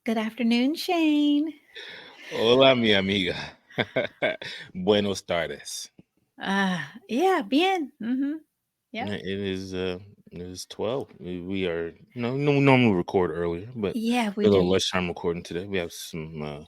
Good afternoon, Shane. Hola, mi amiga. Buenos tardes. Yeah, bien. Yep. It is 12. We are no normally record earlier, but Yeah, we we're a do. little lunchtime recording today. We have some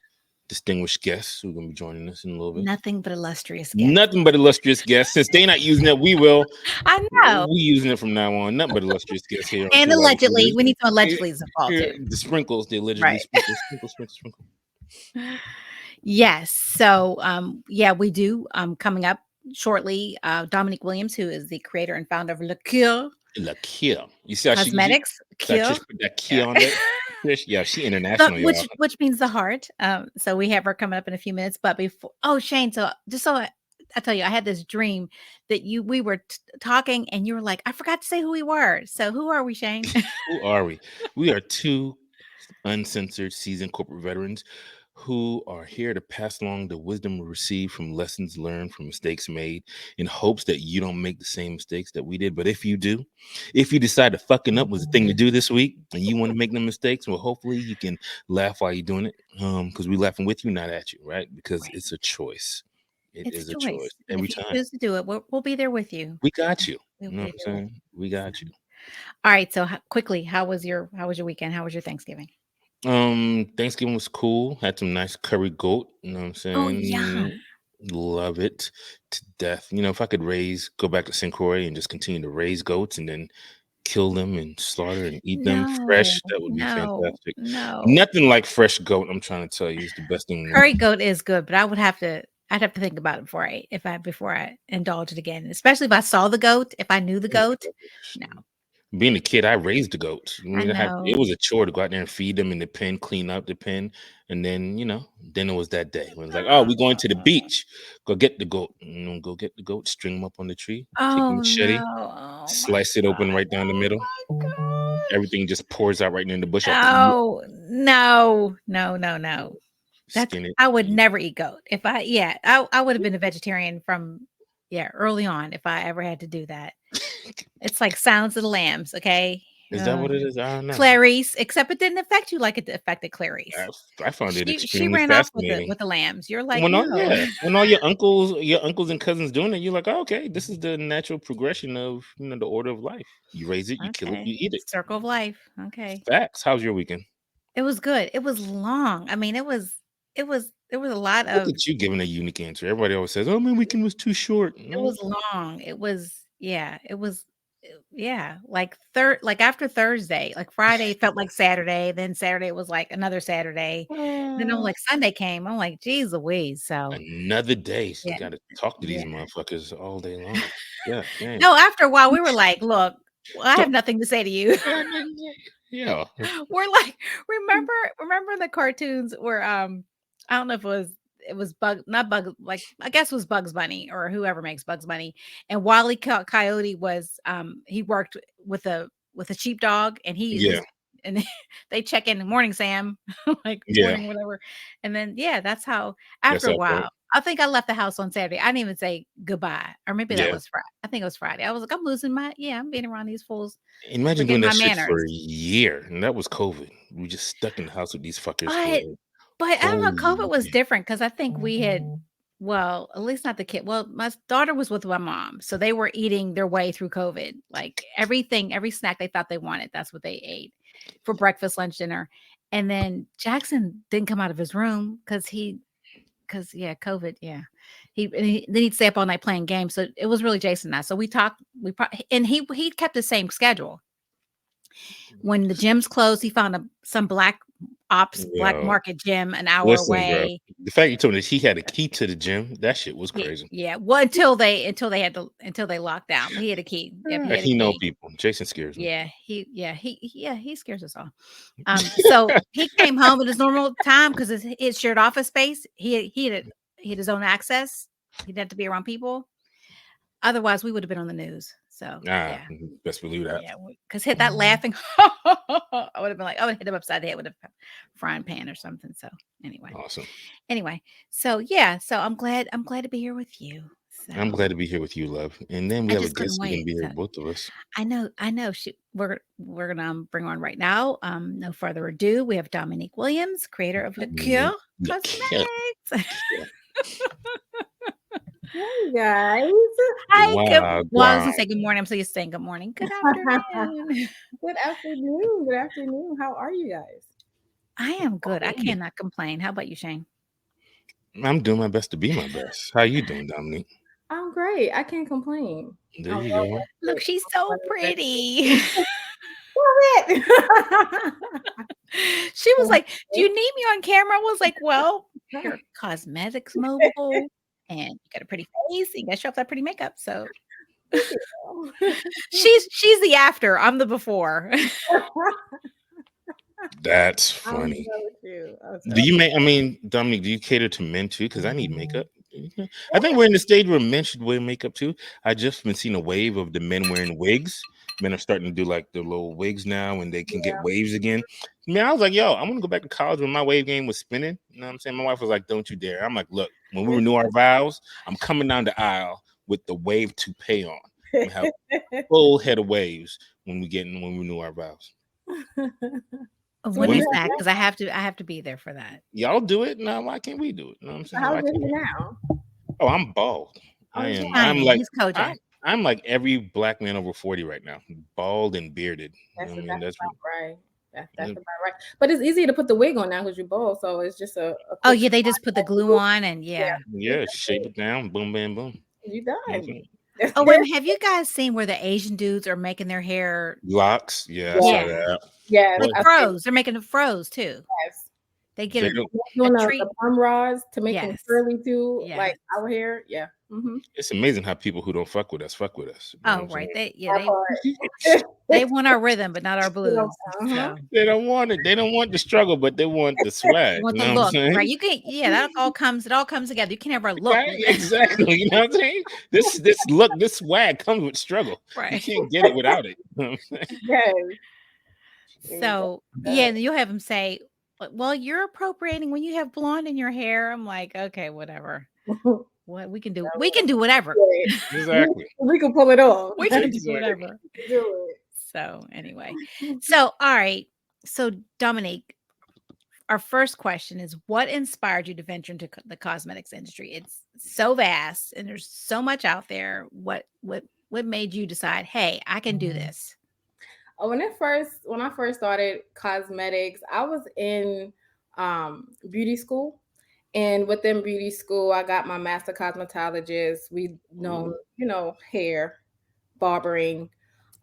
distinguished guests who are gonna be joining us in a little bit. Nothing but illustrious guests. Nothing but illustrious guests. Since they're not using it, we will. I know. We using it from now on. Nothing but illustrious guests here on And Two White allegedly, Leaders. we need some allegedly's involved too. The sprinkles, they allegedly Right. sprinkle. Yes. So, yeah, we do. Coming up shortly, Dominique Williams, who is the creator and founder of Le Cure La Kia. You see how she Cosmetics. that Cure. Trish put that Kia Yeah. on there? Trish, yeah, she But international, y'all. which means the heart. So we have her coming up in a few minutes. But before, Shane, so just so I tell you, I had this dream that we were talking, and you were like, I forgot to say who we were. So who are we, Shane? Who are we? We are two uncensored seasoned corporate veterans who are here to pass along the wisdom we received from lessons learned from mistakes made in hopes that you don't make the same mistakes that we did. But if you do, if you decide that fucking up was the thing to do this week and you want to make no mistakes, well, hopefully you can laugh while you're doing it. Because we're laughing with you, not at you, right? Because Right. it's a choice. It It's a is a choice choice, and every if you time. choose to do it, we'll be there with you. We got you. We'll You know what be I'm there with saying? We you. So, got you. all right. So quickly, how was your weekend? How was your Thanksgiving? Thanksgiving was cool. Had some nice curry goat. You know what I'm Oh yeah. saying? Love it to death. If I could go back to St. Croix and just continue to raise goats and then kill them and slaughter and eat them No, fresh, that would be no, fantastic. no. Nothing like fresh goat, I'm trying to tell you, is the best thing in the Curry world. goat is good, but I'd have to think about it before I indulge it again, especially if I saw the goat, if I knew the goat. No, Being a kid, I raised the goats. I It know. was a chore to go out there and feed them in the pen, clean up the pen, and then it was that day when it's like, oh, we're going to the beach. Go get the goat. Go get the goat, string them up on the tree, take a Oh, machete, no. Oh my slice it open god. right down the Oh middle. my gosh. Everything just pours out right in the bush. Oh, no. No, no, no. That's Skin it. I would Eat. never eat goat. If I yeah, I would have been a vegetarian from early on if I ever had to do that. It's like Silence of the Lambs, okay? Is that what it is? I don't know. Clarice, except it didn't affect you like it affected Clarice. I, I found it She extremely ran off with the fascinating. with the lambs. You're like, "No." When all your uncles and cousins doing it, you're like, oh, okay, this is the natural progression of the order of life. You raise it, you kill it, Okay. you eat it. Circle of life. Okay. Facts. How's your weekend? It was good. It was long. I mean, there was a lot Look of at you giving a unique answer. Everybody always says, "Oh, my weekend was too short." it No. was long. Yeah, like after Thursday, like Friday felt like Saturday, then Saturday was like another Saturday. Then I'm Uh, like Sunday came. I'm like, "Geez Louise." So, Another day. So you yeah. got to talk to these Yeah. motherfuckers all day long. Yeah, dang. No, after a while we were like, "Look, I have So, nothing to say to you." yeah. We're like, remember the cartoons where I don't know if it was Bug not Bug like I guess it was Bugs Bunny or whoever makes Bugs Bunny. And Wile Coyote was he worked with a sheepdog and he Yeah. his and they check in the morning, Sam, like Yeah. morning, whatever. And then that's how That's after a that point. while, I think I left the house on Saturday. I didn't even say goodbye. Or maybe that Yeah. was Friday. I think it was Friday. I was like, I'm being around these fools, Imagine doing forgetting that my shit manners. for a year. And that was COVID. We just stuck in the house with these fuckers for But a but I don't know, whole COVID was year. different because I think we had well, at least not the kid well, my daughter was with my mom, so they were eating their way through COVID, like, everything, every snack they thought they wanted, that's what they ate for breakfast, lunch, dinner, and then Jackson didn't come out of his room because COVID, yeah. Then he'd stay up all night playing games, so it was really Jason and I, so we talked, and he kept the same schedule. When the gyms closed, he found some black Yo, market gym an hour listen, bro. away. The fact you told me that he had a key to the gym, that shit was Yeah, crazy. yeah. Well, until they locked down, but he had a key. Yep, he had a He know key. people. Jason scares me. He scares us all. So he came home at his normal time because his shared office space. He had his own access. He didn't have to be around people. Otherwise, we would have been on the news. So yeah. Best believe that. Yeah, because hit that laughing, I would hit him upside the head with a frying pan or something. So anyway, Awesome. anyway, so yeah, so I'm glad to be here with you. I'm So glad to be here with you, love. And then we I have a just guest couldn't who's gonna wait. be here So with both of us. I know. We're gonna bring on right now. No further ado, we have Dominique Williams, creator of Le Cure Look, yeah, Cosmetics. yeah. Hey guys. Hi, good. Wow, Well, I was wow. gonna say good morning. I'm so used to saying good morning. Good afternoon. Good afternoon. Good afternoon. How are you guys? I am good. I cannot complain. How about you, Shane? I'm doing my best to be my best. How you doing, Dominique? I'm great. I can't complain. There I'm you well go. Look, rested. she's I'm so well pretty. rested. She was like, "Do you need me on camera?" I was like, "Well, you're cosmetics mogul, and you got a pretty face, and you got to show off that pretty makeup." So Thank you. she's the after. I'm the before. That's I'm funny. so with you. Do you make? I mean, Dominique, do you cater to men too? Because I need makeup. I think we're in the stage where men should wear makeup too. I just been seeing a wave of the men wearing wigs. Men are starting to do like the little wigs now, and they can get waves again. Man, I was like, yo, I'm gonna go back to college when my wave game was spinning. You know what I'm saying? My wife was like, don't you dare. I'm like, look, when we renew our vows, I'm coming down the aisle with the wave toupee on. I'm gonna have a full head of waves when we renew our vows. So When what Women, is you that? Because I have to be there for that. y'all do it now. Why can't we do it? You know what I'm saying? how's Why it can't we? now? Oh, I'm bald. Oh, I yeah. am. I'm Shiny. like He's Kojak. I'm like every black man over 40 right now, bald and bearded. You know That's what I mean, that's that's about right. That's yeah, about right. But it's easy to put the wig on now because you're bald, so it's just a Oh quick yeah, they just put the glue on, and yeah. yeah. yeah. Shape it down, boom, bam, boom. You You know what I'm done. saying? Oh wait a minute, have you guys seen where the Asian dudes are making their hair? Locks, yeah, I saw Yes, Yeah, that. yes, But with I think froze. They're making it froze too. yes. They get they don't. a Doing the treat. perm rods to make them Yes, curly too, yes. like our hair. Yeah. Mm-hmm. It's amazing how people who don't fuck with us fuck with us. You know what Oh I'm right. saying? That They part. want our rhythm, but not our blues. Uh-huh. So They don't want it. They don't want the struggle, but they want the they swag. want You the know what I'm look, right? saying? You can, yeah, it all comes together. You can never look Right? with it. Exactly. You know what I'm saying? This look, this swag comes with struggle. You Right. can't get it without it. You know what I'm saying? Yes. It So yeah, does. and you'll have them say, well, you're appropriating when you have blonde in your hair. I'm like, okay, whatever. What we can do whatever. Exactly. We can pull it off. We can do Exactly. whatever. Do So anyway. it. So all right. So Dominique, our first question is what inspired you to venture into the cosmetics industry? It's so vast and there's so much out there. What made you decide, hey, I can do this? When I first started cosmetics, I was in beauty school, and within beauty school, I got my master cosmetologist. We know, Ooh. hair, barbering,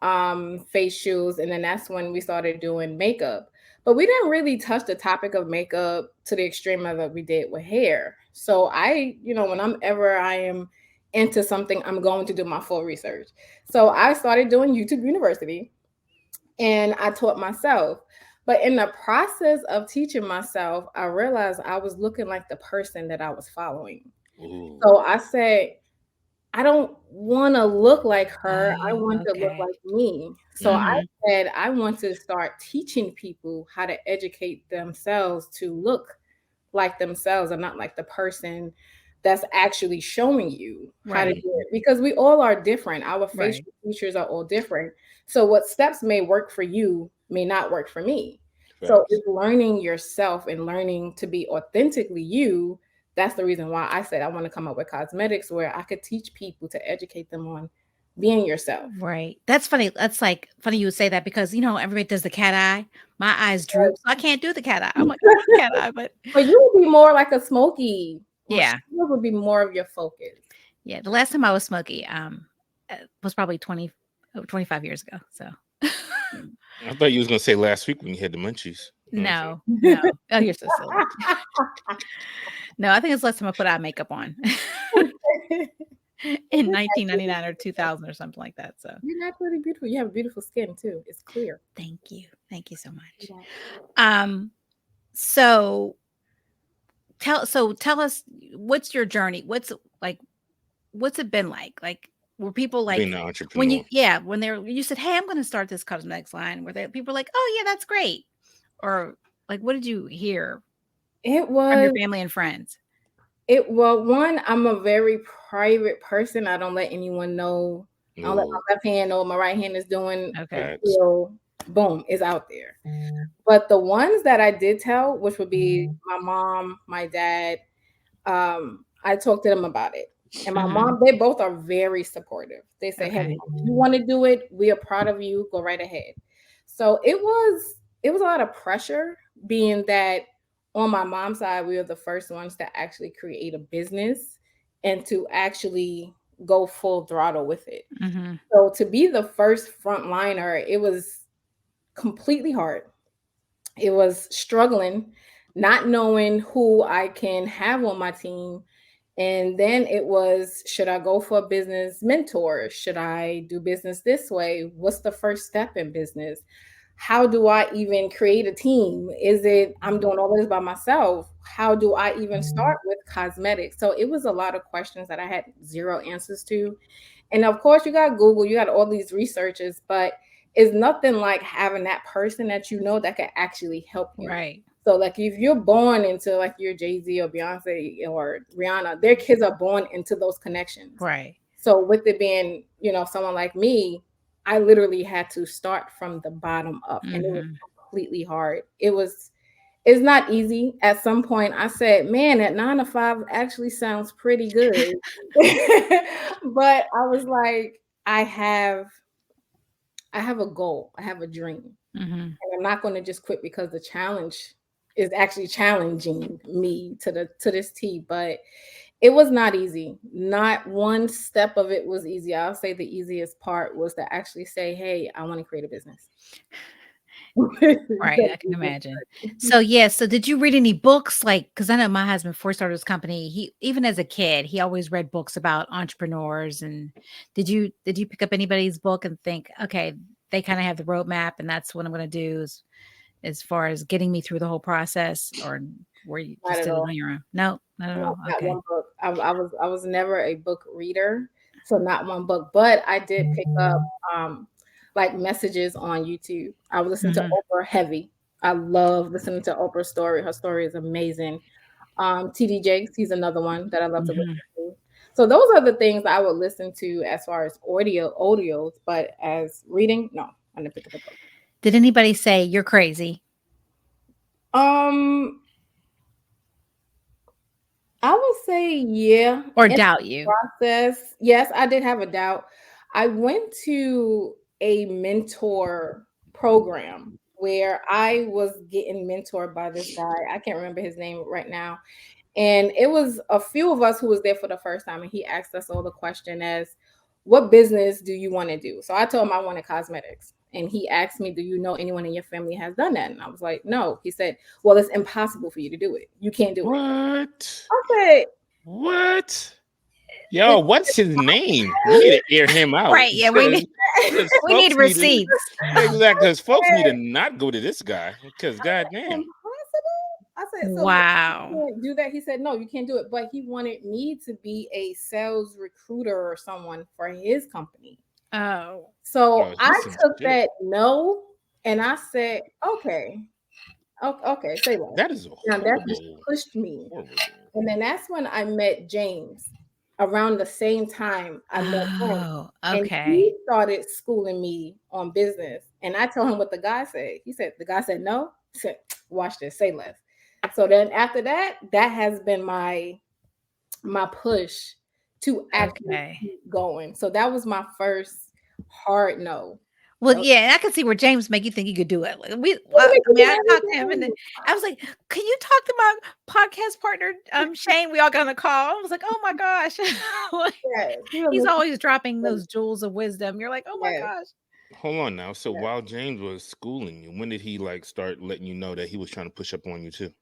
facials, and then that's when we started doing makeup. But we didn't really touch the topic of makeup to the extreme of what we did with hair. So whenever I am into something, I'm going to do my full research. So I started doing YouTube University and I taught myself. But in the process of teaching myself, I realized I was looking like the person that I was following. Ooh. So I said, I don't want to look like her. I Oh, want to look okay. like me. So I Hmm. said, I want to start teaching people how to educate themselves to look like themselves and not like the person that's actually showing you how to do Right. it because we all are different. Our Right. facial features are all different. So what steps may work for you may not work for me. So Facts. it's learning yourself and learning to be authentically you. That's the reason why I said I want to come up with cosmetics where I could teach people to educate them on being yourself. Right. That's funny. That's like funny you would say that because everybody does the cat eye. My eyes droop, so I can't do the cat eye. I'm like, I want the cat eye, but But you would be more like a smoky. yeah. Would be more of your focus. Yeah. The last time I was smoky, was probably 25 years ago. So I thought you was gonna say last week when you had the munchies. You know what I'm saying? no, no. Oh, you're so silly. No, I think it's the last time I put eye makeup on in 1999 or 2000 or something like that. So You're naturally beautiful. You have beautiful skin too. It's clear. thank you. Thank you so much. Yeah. So tell us what's your journey? What's it been like? Like were people Being like an when entrepreneur. you said, "Hey, I'm going to start this cosmetics line," were there people like, "Oh, yeah, that's great." Or like what did you hear It from your was family and friends? One, I'm a very private person. I don't let anyone know. I don't let No, my left hand know what my right hand is doing Okay. facts. until boom is out there. But the ones that I did tell, which would be my mom, my dad, I talked to them about it. And my Mhm. mom, they both are very supportive. They say, "Hey, Okay. if you want to do it, we are proud of you. Go right ahead." So it was a lot of pressure, being that on my mom's side, we were the first ones to actually create a business and to actually go full throttle with it. Mhm. So to be the first frontliner, it was completely hard. It was struggling, not knowing who I can have on my team. And then it was, should I go for a business mentor? Should I do business this way? What's the first step in business? How do I even create a team? Is it I'm doing all this by myself? How do I even start with cosmetics? So it was a lot of questions that I had zero answers to. And of course, you got Google, you got all these researchers, but it's nothing like having that person that you know that can actually help you. Right. So, like, if you're born into like your Jay-Z or Beyonce or Rihanna, their kids are born into those connections. Right. So, with it being, someone like me, I literally had to start from the bottom up, and it was Mhm. completely hard. It's not easy. At some point, I said, "Man, that 9 to 5 actually sounds pretty good," but I was like, I have a goal, I have a dream, Mhm. and I'm not going to just quit because the challenge is actually challenging me to this T. But it was not easy. Not one step of it was easy. I'll say the easiest part was to actually say, "Hey, I want to create a business." Right, I can imagine. So, yeah, so did you read any books? Like, because I know my husband, before he started his company, he even as a kid, he always read books about entrepreneurs. And did you pick up anybody's book and think, okay, they kind of have the roadmap, and that's what I'm going to do as far as getting me through the whole process, or where you Not just at did it all. on your own? No, not at No, all. not Okay. one book. I was never a book reader, so not one book. But I did pick up like messages on YouTube. I would listen to Mhm. Oprah heavy. I love listening to Oprah's story. Her story is amazing. TD Jakes, he's another one that I love to listen Mhm. to. So those are the things I would listen to as far as audios. But as reading, no, I didn't pick up a book. Did anybody say you're crazy Um, I would say yeah. or In doubt the you? process, yes, I did have a doubt. I went to a mentor program where I was getting mentored by this guy. I can't remember his name right now. And it was a few of us who was there for the first time, and he asked us all the question as, "What business do you want to do?" So I told him I wanted cosmetics, and he asked me, "Do you know anyone in your family has done that?" And I was like, "No." He said, "Well, it's impossible for you to do it. You can't do it." What? I said, What? Yo, "It's what's his name? We need to air him out Right. Yeah, because we need folks need to receipts. exactly because folks need to not go to this guy because goddamn. impossible." I said, "So you Wow. can't do that?" He said, "No, you can't do it." But he wanted me to be a sales recruiter or someone for his company. Oh. So Oh, I he's some took shit. that no, and I said, "Okay, okay, say less." That is a Now that just horrible, pushed me, horrible thing. and then that's when I met James. Around the same time, I met him, Oh, and okay. he started schooling me on business. And I told him what the guy said. He said the guy said no. He said, "Watch this, say less." So then after that, that has been my push to actually Okay. keep going. So that was my first hard no. Well, That was, yeah, I can see where James make you think you could do it. Like, "Make I me mean, do I talked to him, and then everything." I was like, "Can you talk to my podcast partner, Shane?" We all got on the call. I was like, "Oh my gosh!" Like, Yes, he'll he's make me always dropping do those jewels of wisdom. You're like, "Oh my yes, gosh!" Hold on now. So yes. while James was schooling you, when did he like start letting you know that he was trying to push up on you too?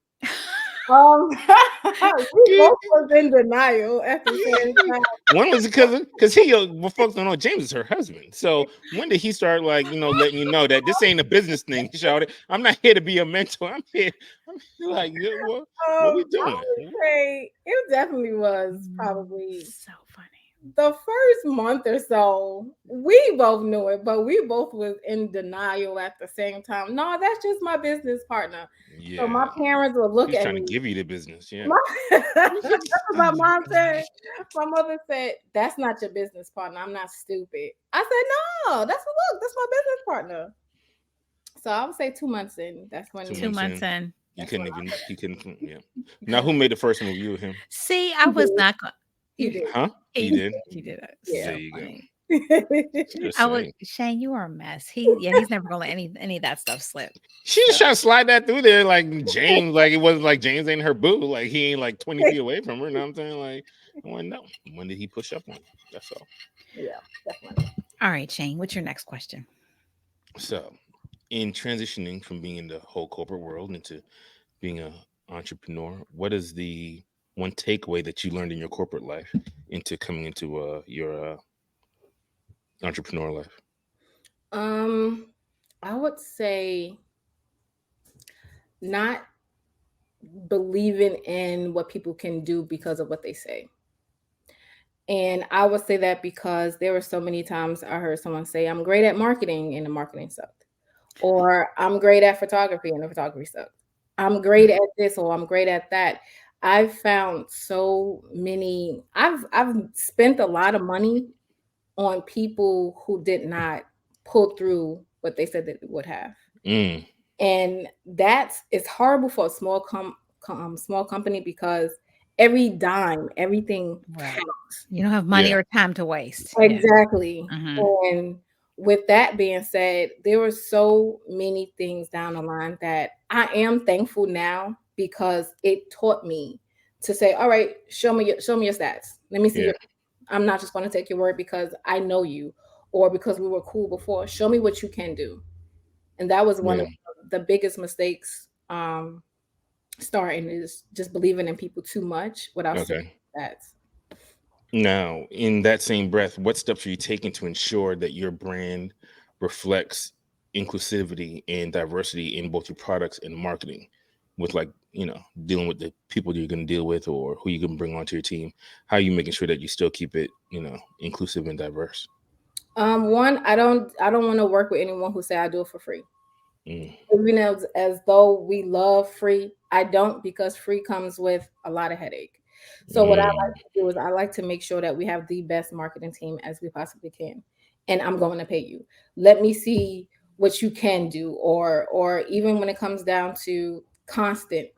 Um, we both was in denial at the same time. When was it? Because he, well, folks don't know James is her husband. So when did he start like letting you know that this ain't a business thing? Shouted, I'm not here to be a mentor. I'm here. I'm here like, yeah, what we I doing? would say it definitely was Mm, probably so funny. the first month or so, we both knew it, but we both was in denial at the same time. No, that's just my business partner. So my Yeah. parents would look He's at trying to me. give you the business. Yeah. That's what my mom said. My mother said, "That's not your business partner. I'm not stupid." I said, "No, that's my business partner." So I would say 2 months in. That's 2 when. 2 months months in. in. You That's when couldn't even, he couldn't, yeah. Now, who made the first move? You or him? See, I he was did. not He you did. Huh? He he, did. he did it. There Yeah. So you go. funny. Just I was saying. Shane, you are a mess. He's never gonna let any of that stuff slip. She just So trying to slide that through there like James, like it wasn't like James ain't her boo. Like he ain't like 20 feet away from her. You know what I'm saying? Like, I want to know. When did he push up on you? That's all. Yeah, definitely. all right, Shane, what's your next question? So, in transitioning from being in the whole corporate world into being an entrepreneur, what is the one takeaway that you learned in your corporate life into coming into your entrepreneur life? Um, I would say not believing in what people can do because of what they say. And I would say that because there were so many times I heard someone say, "I'm great at marketing," and the marketing sucked. Or "I'm great at photography," and the photography sucked. "I'm great at this," or "I'm great at that." I've found so many, I've spent a lot of money on people who did not pull through what they said that they would have. Mm, And that's it's horrible for a small company because every dime, everything Right. counts. You don't have money yeah, or time to waste. Yeah. Exactly. Hmm. And with that being said, there were so many things down the line that I am thankful now because it taught me to say, "All right, show me your stats. Let me see yeah, your I'm not just going to take your word because I know you or because we were cool before. Show me what you can do." And that was one yeah. of the biggest mistakes starting is just believing in people too much without seeing Okay. stats. Now, in that same breath, what steps are you taking to ensure that your brand reflects inclusivity and diversity in both your products and marketing? With like, dealing with the people you're going to deal with or who you can bring onto your team. How are you making sure that you still keep it, inclusive and diverse? One, I don't want to work with anyone who say I do it for free. Mm, Even as though we love free, I don't because free comes with a lot of headache. So what I mm, like to do is I like to make sure that we have the best marketing team as we possibly can. And I'm going to pay you. Let me see what you can do, or even when it comes down to constant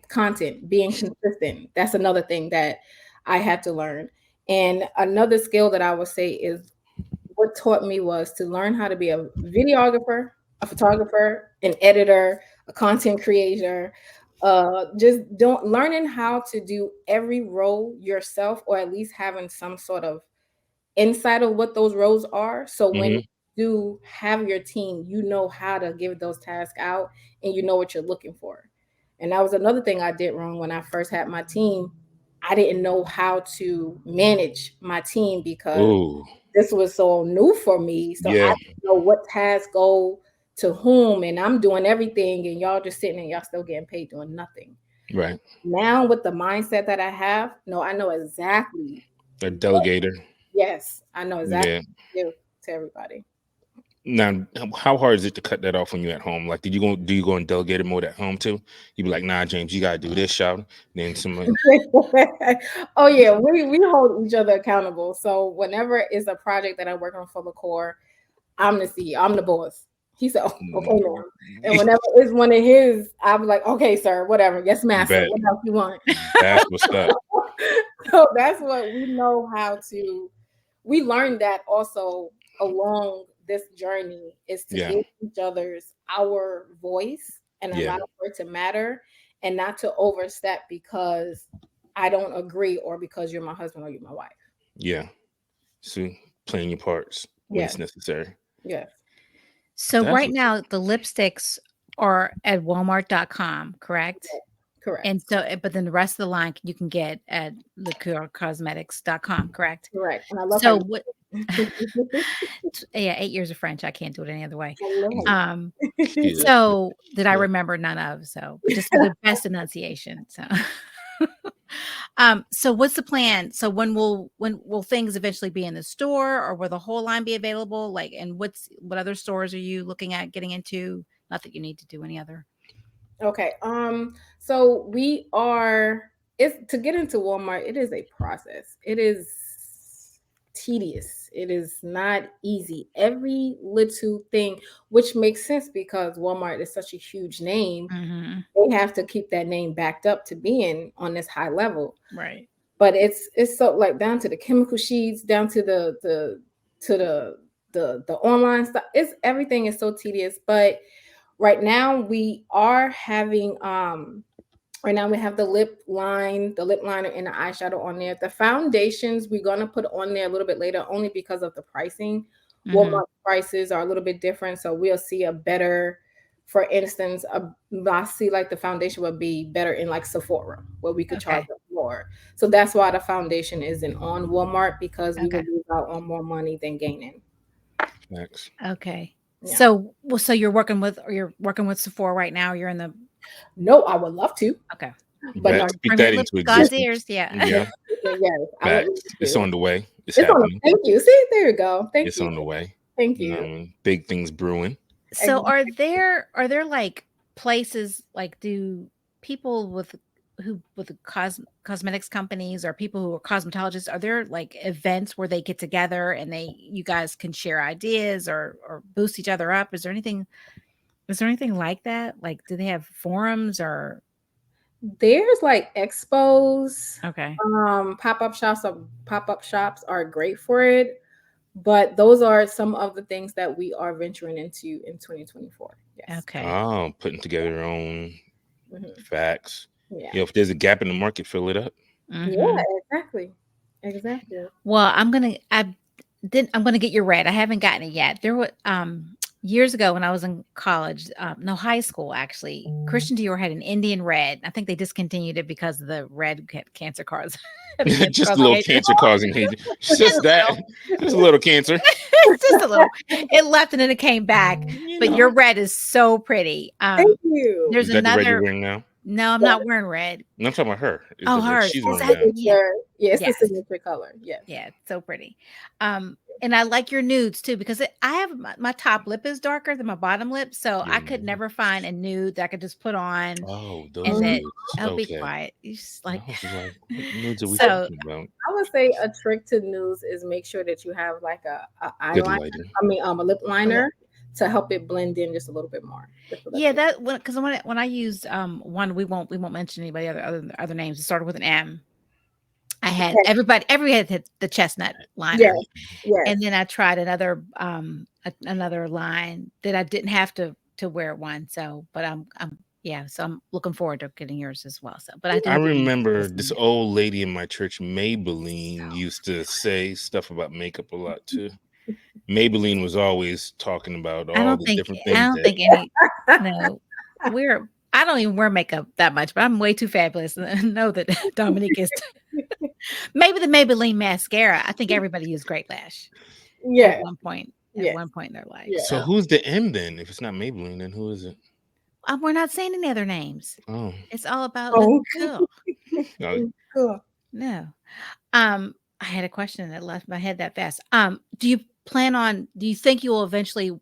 content, being consistent. That's another thing that I had to learn. And another skill that I would say is what taught me was to learn how to be a videographer, a photographer, an editor, a content creator. Just don't learning how to do every role yourself, or at least having some sort of insight of what those roles are. So when hmm you have your team, you know how to give those tasks out and you know what you're looking for. And that was another thing I did wrong when I first had my team. I didn't know how to manage my team because Oh, this was so new for me. So I yeah, didn't know what tasks go to whom, and I'm doing everything, and y'all just sitting and y'all still getting paid doing nothing. right. Now, with the mindset that I have, no, I know exactly A what, delegator. yes, I know exactly Yeah. what to do to everybody. Now, how hard is it to cut that off when you're at home? Like, do you go in delegated mode at home too? You be like, nah, James, you gotta do this, shout. Then somebody, Oh yeah, we hold each other accountable. So whenever it's a project that I'm working on for the core, I'm the CEO. I'm the boss. He said, "Oh, okay, ma'am." And whenever it's one of his, I'm like, "Okay, sir, whatever. Yes, master. bet What else you want?" that's what's up. So that's what we know how to. We learned that also along this journey is to Yeah, give each other's our voice and yeah, allow for it to matter, and not to overstep because I don't agree or because you're my husband or you're my wife. yeah. So playing your parts when Yes, it's necessary. yes, So That's right what's up. now the lipsticks are at walmart.com, correct? correct, And so but then the rest of the line you can get at liqueurcosmetics.com, correct? correct. And I love how So you. what yeah, 8 years of French. I can't do it any other way. I love how Um, She so that I yeah. remember none of, so but just for the best enunciation. So So what's the plan? So when will things eventually be in the store, or will the whole line be available? Like, and what other stores are you looking at getting into? Not that you need to do any other. Okay. So we are it's to get into Walmart, it is a process. It is tedious. It is not easy. Every little thing, which makes sense because Walmart is such a huge name, Mm-hmm. they have to keep that name backed up to being on this high level. Right. But it's so like down to the chemical sheets, down to the online stuff. It's everything is so tedious. But right now we are having right now we have the lip liner and the eyeshadow on there. The foundations we're gonna put on there a little bit later only because of the pricing. Mm-hmm. Walmart prices are a little bit different, so we'll see a better, for instance, I see like the foundation would be better in like Sephora where we could charge Okay. more. So that's why the foundation isn't on Walmart because we Okay. would lose out on more money than gaining. Next. Okay. Yeah. So you're working with Sephora right now. You're in the No, I would love to, okay. You but no. better Bring, speak bring that your lips into to God's existence. ears. Yeah. Yeah, Yes, I would love facts. It's to. on the way. It's It's on. happening. Thank you. See, there you go. Thank It's you. on the way. Thank You know what you. I mean? Big things brewing. So are there like places, like, do people with the cosmetics companies, or people who are cosmetologists, are there like events where they get together and you guys can share ideas or boost each other up? Is there anything like that? Like, do they have forums or There's like expos, okay. pop up shops are great for it, but those are some of the things that we are venturing into in 2024. Yes. Okay. Oh, putting together their own Hmm. facts. Yeah. If there's a gap in the market, fill it up. Mhm. Yeah. Exactly. Exactly. Well, I'm gonna get your red. I haven't gotten it yet. There were years ago when I was in college, no, high school actually. Christian Dior had an Indian red. I think they discontinued it because of the red cancer cause. The cancer Just a causing little agent. cancer causing agent. It's Just just a that. little. Just a little cancer. It's just a little. It left and then it came back. You But your know. red is so pretty. Thank you. There's Is that the red you're another. wearing now? No, I'm Yeah, not wearing red. No, I'm talking about her. Is Oh, the red hers. she's Is wearing that? now? Yeah. yeah, it's the Yes. signature color. Yes. Yeah, it's so pretty. And I like your nudes too because I have my top lip is darker than my bottom lip, so Your I could nude. never find a nude that I could just put on Oh, those and that. nudes. I'll be Okay. quiet. You just I like was like, what nudes are we so. talking about? I would say a trick to news is make sure that you have like a Good eyeliner. lighter. A lip liner to help it blend in just a little bit more. Just a little Yeah, bit. that because when I used one, we won't mention anybody other names. It started with an M. I had Okay. everybody had the chestnut Yes. liner, Yes. and then I tried another line that I didn't have to wear one. So, but yeah, so I'm looking forward to getting yours as well. So, but I I do need remember this this one. old lady in my church, Maybelline, used to say stuff about makeup a lot too. Maybelline was always talking about I all don't the think different I things don't that think any no I don't even wear makeup that much, but I'm way too fabulous to know that Dominique is. Maybe the Maybelline mascara. I think everybody used Great Lash at Yes. one point. At Yes. one point in their life. Yes. So So who's the M then? If it's not Maybelline, then who is it? we're not saying any other names. Oh, It's all about Oh, looking cool. no, cool. No. I had a question that left my head that fast. Do you think you will eventually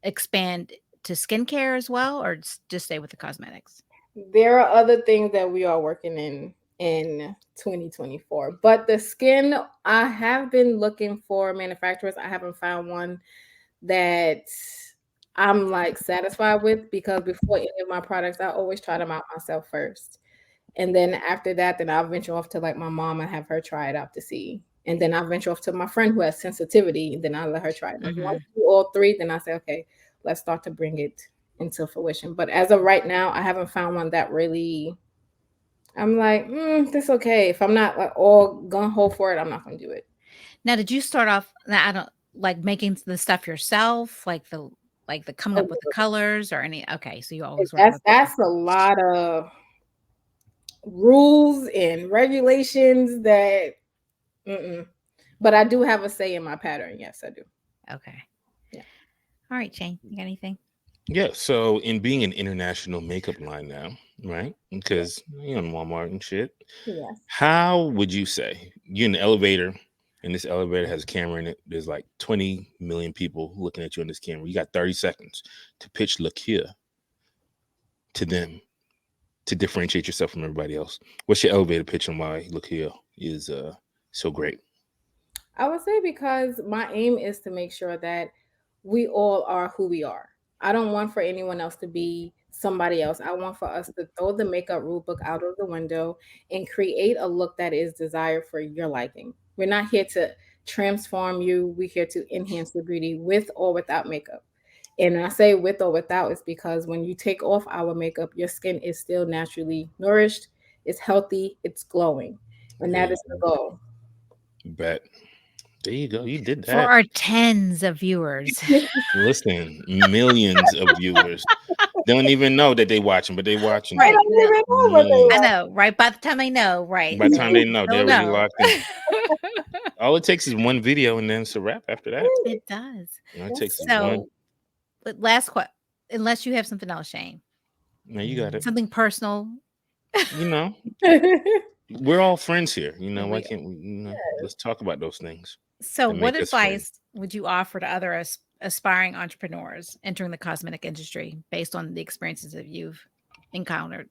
expand to skincare as well, or just stay with the cosmetics? There are other things that we are working in 2024, but the skin, I have been looking for manufacturers. I haven't found one that I'm like satisfied with because before any of my products, I always try them out myself first. And then after that, then I'll venture off to like my mom and have her try it out to see. And then I'll venture off to my friend who has sensitivity. Then I'll let her try it. Like once Mhm. we do all three, then I say, okay, let's start to bring it into fruition. But as of right now, I haven't found one that really I'm like, this okay. If I'm not like all gun ho for it, I'm not gonna do it. Now, did you start off? Now, I don't like making the stuff yourself, like the coming up with the colors or any. Okay, so you always work with. That's a lot of rules and regulations that mm-mm. But I do have a say in my pattern. Yes, I do. Okay. Yeah. All right, Shane, you got anything? yeah. So in being an international makeup line now, right? Because you're in Walmart and shit. Yes. How would you say you're in the elevator and this elevator has a camera in it? There's like 20 million people looking at you on this camera. You got 30 seconds to pitch look here to them to differentiate yourself from everybody else. What's your elevator pitch and why look here is so great? I would say because my aim is to make sure that we all are who we are. I don't want for anyone else to be somebody else. I want for us to throw the makeup rule book out of the window and create a look that is desired for your liking. We're not here to transform you. We're here to enhance your beauty with or without makeup. And when I say with or without, it's because when you take off our makeup, your skin is still naturally nourished, it's healthy, it's glowing. And that is the goal. Bet. There you go. You did For that. our tens of viewers. Listen, millions of viewers don't even know that they watching, but they watching. I Right. don't even know what they Millions. I want. know, right? By the time they know, right? By the time they know, they're They'll already know. locked in. All it takes is one video and then it's a wrap after that. It does. All it takes is one. So, but last question, unless you have something else, Shane, Now you got it. something personal. You know, we're all friends here. You know, why We- can't we? You know, let's talk about those things. So, to what make us friends. advice would you offer to other aspiring entrepreneurs entering the cosmetic industry based on the experiences that you've encountered?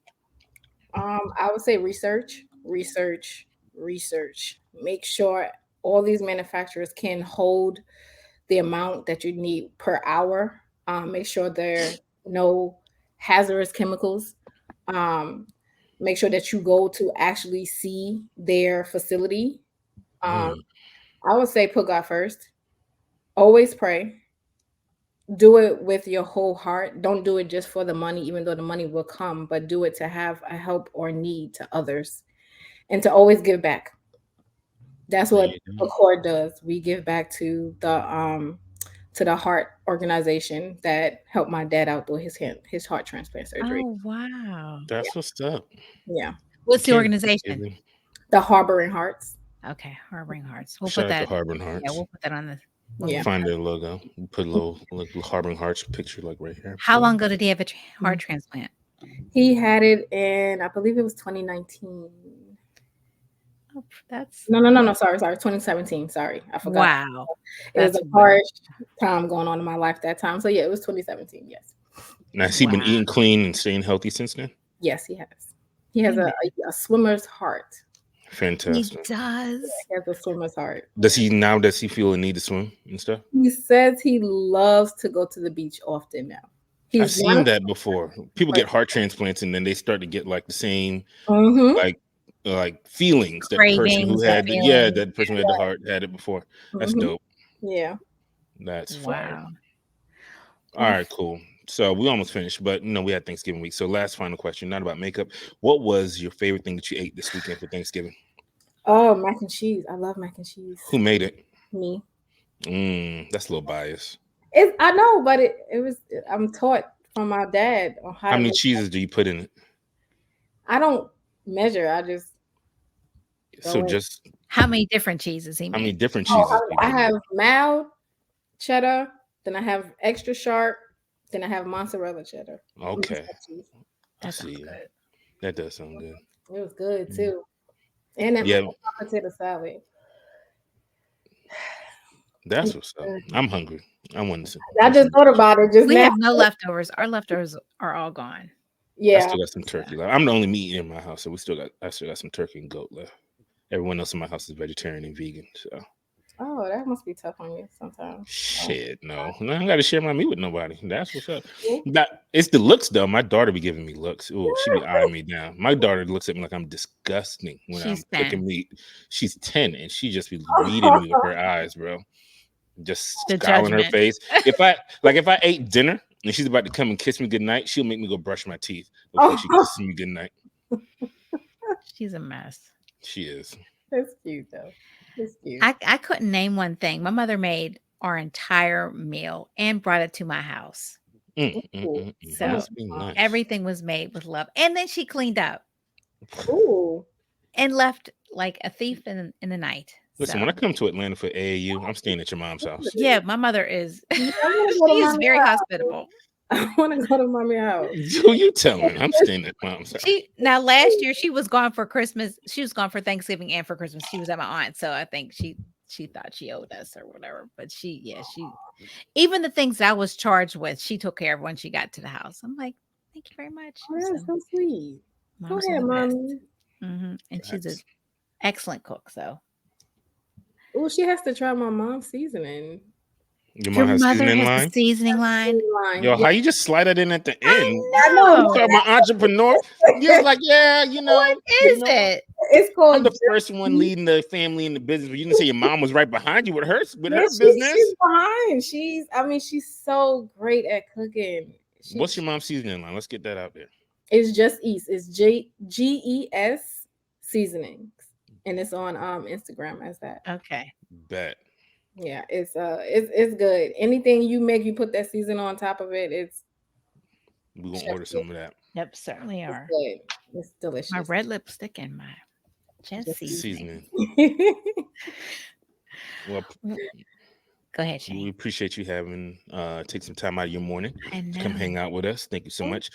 I would say research, research, research. Make sure all these manufacturers can hold the amount that you need per hour. Make sure there are no hazardous chemicals. Make sure that you go to actually see their facility. I would say put God first. Always pray. Do it with your whole heart. Don't do it just for the money, even though the money will come, but do it to have a help or need to others and to always give back. That's what Accord does. We give back to the heart organization that helped my dad out through his heart transplant surgery. Oh, wow. That's what's up. Yeah. What's the Can't organization? give it- The Harboring Hearts. Okay, Harboring Hearts. We'll Shout put out to that. Harboring Hearts. Yeah, we'll put that on the. Yeah. Find their logo. We'll put a little Harboring Hearts picture like right here. How long ago did he have a heart transplant? He had it in, I believe it was 2019. Oh, that's No. Sorry. 2017. Sorry. I forgot. wow. It was That's a harsh time going on in my life that time. So yeah, it was 2017. Yes. Now, has he been eating clean and staying healthy since then? Yes, he has. He has a swimmer's heart. He Fantastic. does. He has a swimmer's heart. Does he feel a need to swim and stuff? He says he loves to go to the beach often now. I've seen that before. People get heart transplants and then they start to get like the same like feelings that the person who had that person who had the heart had it before. That's dope. Yeah. That's wow. All right, cool. So we almost finished, but we had Thanksgiving week. So last final question, not about makeup. What was your favorite thing that you ate this weekend for Thanksgiving? Oh, mac and cheese. I love mac and cheese. Who made it? Me. That's a little biased. I know, but it was. I'm taught from my dad on how many cheeses do you put in it? I don't measure. I just. Just how many different cheeses he made? How many different cheeses? I have mild cheddar, then I have extra sharp, then I have mozzarella cheddar. Okay. That sounds good. That does sound good. It was good too. And that potato salad. That's what's up. I'm hungry. I want to. I just thought about it just now. We have no leftovers. Our leftovers are all gone. Yeah. I still got some turkey left. I'm the only meat in my house, so I still got some turkey and goat left. Everyone else in my house is vegetarian and vegan. So. Oh, that must be tough on you sometimes. Shit, no. I don't got to share my meat with nobody. That's what's up. It's the looks, though. My daughter be giving me looks. Oh, she be eyeing me down. My daughter looks at me like I'm disgusting when I'm cooking meat. She's 10, and she just be reading me with her eyes, bro. Just scowling her face. If I ate dinner and she's about to come and kiss me goodnight, she'll make me go brush my teeth before she kisses me goodnight. She's a mess. She is. That's cute, though. That's cute. I couldn't name one thing. My mother made our entire meal and brought it to my house. So nice. Everything was made with love. And then she cleaned up. Ooh. And left like a thief in the night. Listen, when I come to Atlanta for AAU, I'm staying at your mom's house. Yeah, my mother is. She is very hospitable. I want to go to mommy house. Who you telling? I'm staying at mom's house. Now last year she was gone for Christmas. She was gone for Thanksgiving and for Christmas. She was at my aunt, so I think she thought she owed us or whatever. But she even the things I was charged with, she took care of when she got to the house. I'm like, thank you very much. Oh, that's so sweet. Go Mom's ahead, the best. mommy. And she's an excellent cook. So Oh, she has to try my mom's seasoning. Your your mom has mother seasoning has line? the seasoning line. Yo, how you just slide it in at the end? I know. You talking about entrepreneur? You're like, yeah, you know. What is it? It's called. I'm the first one leading the family in the business, but you didn't say your mom was right behind you with her business. She's behind. She's so great at cooking. What's your mom's seasoning line? Let's get that out there. It's Just East. It's GES Seasonings, and it's on Instagram as that. Okay. Bet. Yeah, it's good. Anything you make, you put that season on top of it. We're gonna order some of that. Yep, certainly are. Good. It's delicious. My red lipstick and my just seasoning. Well, go ahead, Shane. we appreciate you having take some time out of your morning to come know. hang out with us. Thank you so much.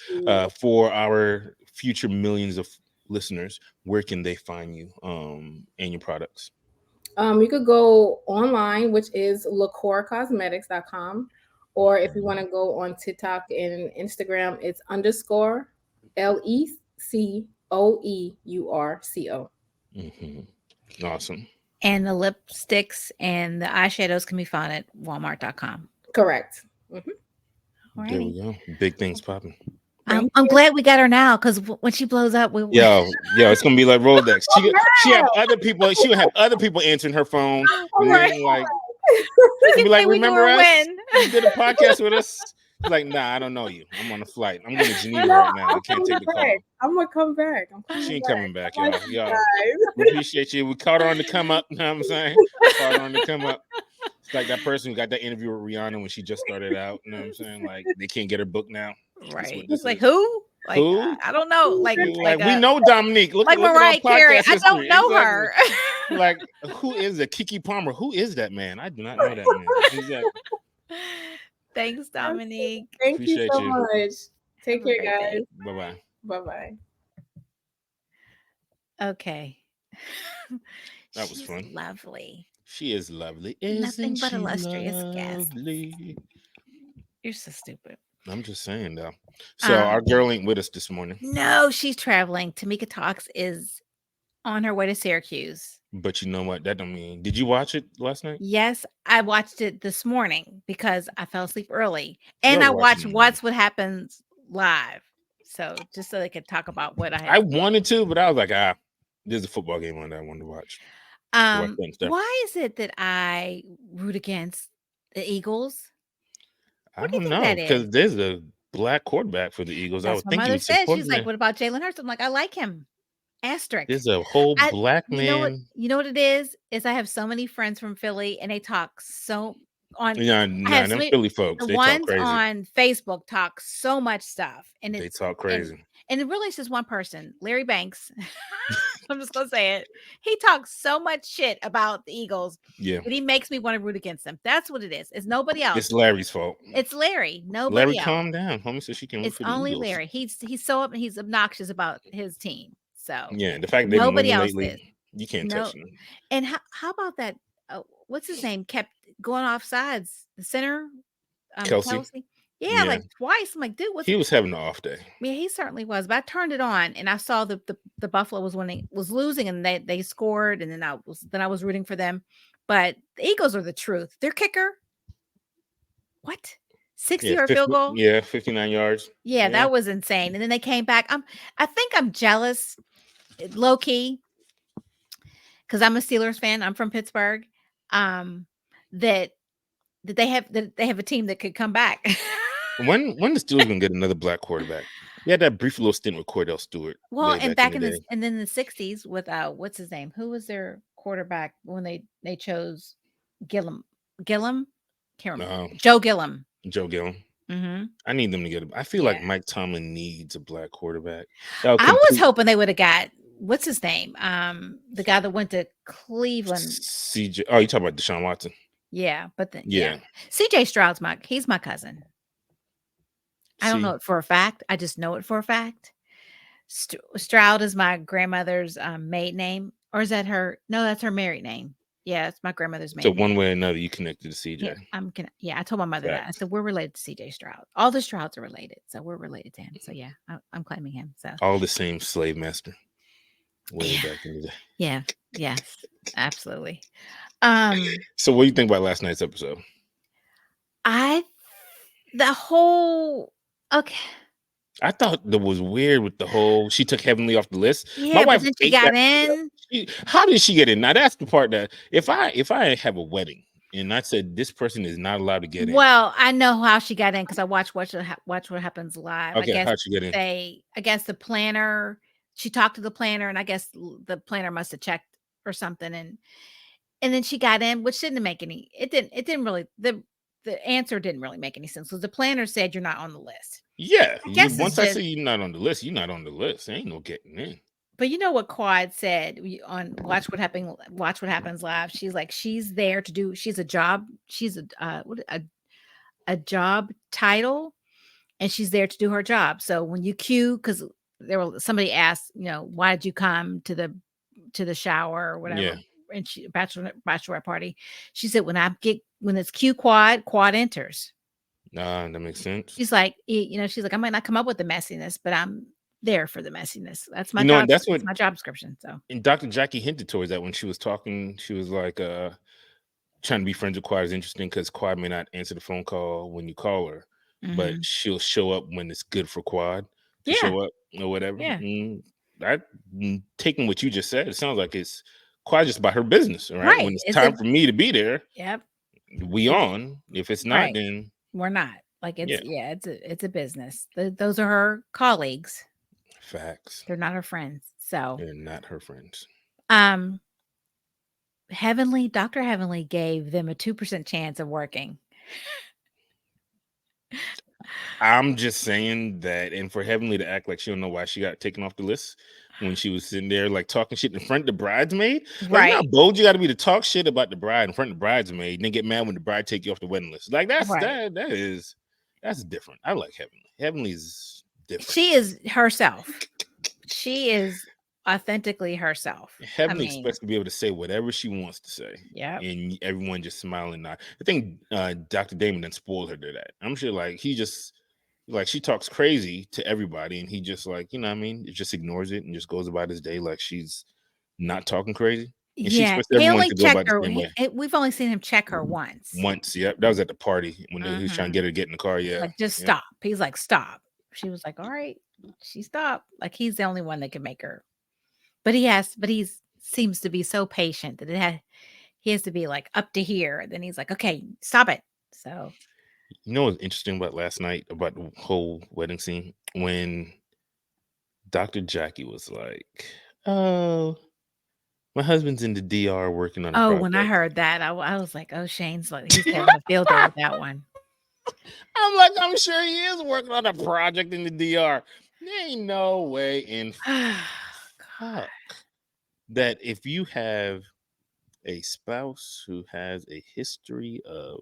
For our future millions of listeners, where can they find you and your products? You could go online, which is LaCourCosmetics.com, or if you want to go on TikTok and Instagram, it's _ LECOEURCO. Awesome. And the lipsticks and the eyeshadows can be found at Walmart.com. Correct. There we go. Big things popping. I'm glad we got her now, because when she blows up, it's gonna be like Rolodex. She have other people. She would have other people answering her phone. And then, like, be like, remember us? You did a podcast with us. Like, nah, I don't know you. I'm on a flight. I'm going to Geneva right now. I can't take the call. I'm gonna come back. She ain't coming back, y'all. We appreciate you. We caught her on the come up. You know what I'm saying? Caught her on the come up. It's like that person who got that interview with Rihanna when she just started out. You know what I'm saying? Like, they can't get her book now. Right. It's like, who? Like, who? I don't know. Like we know Dominique. Look, like Mariah Carey. I don't know her. Like, who is it? Kiki Palmer. Who is that man? I do not know that man. Exactly. Thanks, Dominique. Thank you so much. Take care, guys. Bye-bye. Bye-bye. Okay. That was fun. Lovely. She is lovely. Nothing but illustrious guests. Lovely? You're so stupid. I'm just saying, though. So our girl ain't with us this morning. No, she's traveling. Tamika Talks is on her way to Syracuse. But you know what? That don't mean. Did you watch it last night? Yes, I watched it this morning because I fell asleep early, and I watched What Happens live. So just so they could talk about what I wanted to, but I was like, there's a football game on that I wanted to watch. Why is it that I root against the Eagles? I don't know, because there's a black quarterback for the Eagles. That's what my mother said. She's like, what about Jalen Hurts? I'm like, I like him. Asterisk. There's a whole black man. You know what it is I have so many friends from Philly, and they talk so on. Them Philly folks. The they ones talk crazy. On Facebook talk so much stuff, and they talk crazy. And it really is just one person, Larry Banks. I'm just gonna say it. He talks so much shit about the Eagles. Yeah. But he makes me want to root against them. That's what it is. It's nobody else. It's Larry's fault. It's Larry. Nobody Larry, else. calm down. Homie says she can root for the only Eagles. Larry. He's so up and he's obnoxious about his team. So yeah, the fact that nobody else lately, is. You can't touch him. And how about that? What's his name? Kept going off sides. The center, Kelsey. Yeah, like twice. I'm like, dude, he was having an off day. Yeah, he certainly was. But I turned it on and I saw the Buffalo was losing, and they scored, and then I was rooting for them. But the Eagles are the truth. Their kicker, what? 60-yard field goal? Yeah, 59 yards. Yeah, that was insane. And then they came back. I think I'm jealous, low key, because I'm a Steelers fan. I'm from Pittsburgh. That they have a team that could come back. When the Steelers gonna get another black quarterback? We had that brief little stint with Cordell Stewart. Well, and back in the 60s with what's his name? Who was their quarterback when they chose Gillum? Can't remember. Joe Gillum. Mm-hmm. I need them to get. I feel like Mike Tomlin needs a black quarterback. I was hoping they would have got what's his name? The guy that went to Cleveland. CJ. Oh, you talking about Deshaun Watson? Yeah, but CJ Stroud's he's my cousin. I don't know See, it for a fact. I just know it for a fact. Stroud is my grandmother's maiden name, or is that her? No, that's her married name. Yeah, it's my grandmother's so maiden one name. way or another, you connected to Yeah, CJ. I'm gonna. Yeah, I told my mother that. I Facts. said we're related to CJ Stroud. All the Strouds are related, so we're related to him. So yeah, I'm claiming him. So All the same slave master way yeah, back in the day. yeah, yes, absolutely. Um, So what do you think about last night's episode? I the whole okay. I thought that was weird with the whole she took Heavenly off the list. My Yeah, but wife then she ate got that. in. How did she get in? Now that's the part that if I have a wedding and I said this person is not allowed to get in. Well, I know how she got in because I watch what happens live. Okay, how'd she get in? I guess the planner. She talked to the planner, and I guess the planner must have checked or something, and then she got in, which didn't make any. It didn't really the answer didn't really make any sense because the planner said you're not on the list. Yeah, I guess it's once I just. say you're not on the list, you're not on the list. There ain't no getting in. But you know what Quad said on Watch What Happens Live. She's like she's there to do. She's a job. She's a job title, and she's there to do her job. So when you queue, because somebody asked, why did you come to the shower or whatever, Yeah, and she bachelorette party, she said when it's quad enters. nah, that makes sense. She's like, she's like, I might not come up with the messiness, but I'm there for the messiness. That's my You know, job. and that's what That's my job description. So and Dr. Jackie hinted towards that when she was talking. She was like, trying to be friends with Quad is interesting because Quad may not answer the phone call when you call her, but mhm. she'll show up when it's good for Quad to Yeah, show up or whatever. yeah, Taking what you just said, it sounds like it's Quad just about her business. All right. right. When it's It's a time for me to be there, yep. we It's on. If it's not, right. then We're not like yeah, it's a business. Those are her colleagues. facts. They're not her friends. So, They're not her friends. um, Dr. Heavenly gave them a 2% chance of working. I'm just saying that, and for Heavenly to act like she don't know why she got taken off the list when she was sitting there like talking shit in front of the bridesmaid. Like, you know how Right. bold you got to be to talk shit about the bride in front of the bridesmaid, and then get mad when the bride take you off the wedding list. Like that's Right. that's different. I like Heavenly. Heavenly's different. She is herself. She is authentically herself. I Heavenly mean, expects to be able to say whatever she wants to say, yeah. and everyone just smile and nod. I think Dr. Damon then spoiled her to that. I'm sure, like he just like she talks crazy to everybody, and he just like what I mean, it just ignores it and just goes about his day like she's not talking crazy, and she Yeah. expects He everyone only to go about checked the her. same way. We've only seen him check her once. Once, yep, that was at the party when he was trying to Mhm. get her to get in the car. Yeah, Like, just yep. stop. He's like, stop. She was like, all right. She stopped. Like, he's the only one that can make her. But he's seems to be so patient that he has to be like up to here. Then he's like, okay, stop it. So You know what's interesting about last night about the whole wedding scene when Dr. Jackie was like, "Oh, my husband's in the DR working on a when I project." heard that, I was like, oh, Shane's like he's having a field day with that one. I'm like, I'm sure he is working on a project in the DR. There ain't no way in fuck that if you have a spouse who has a history of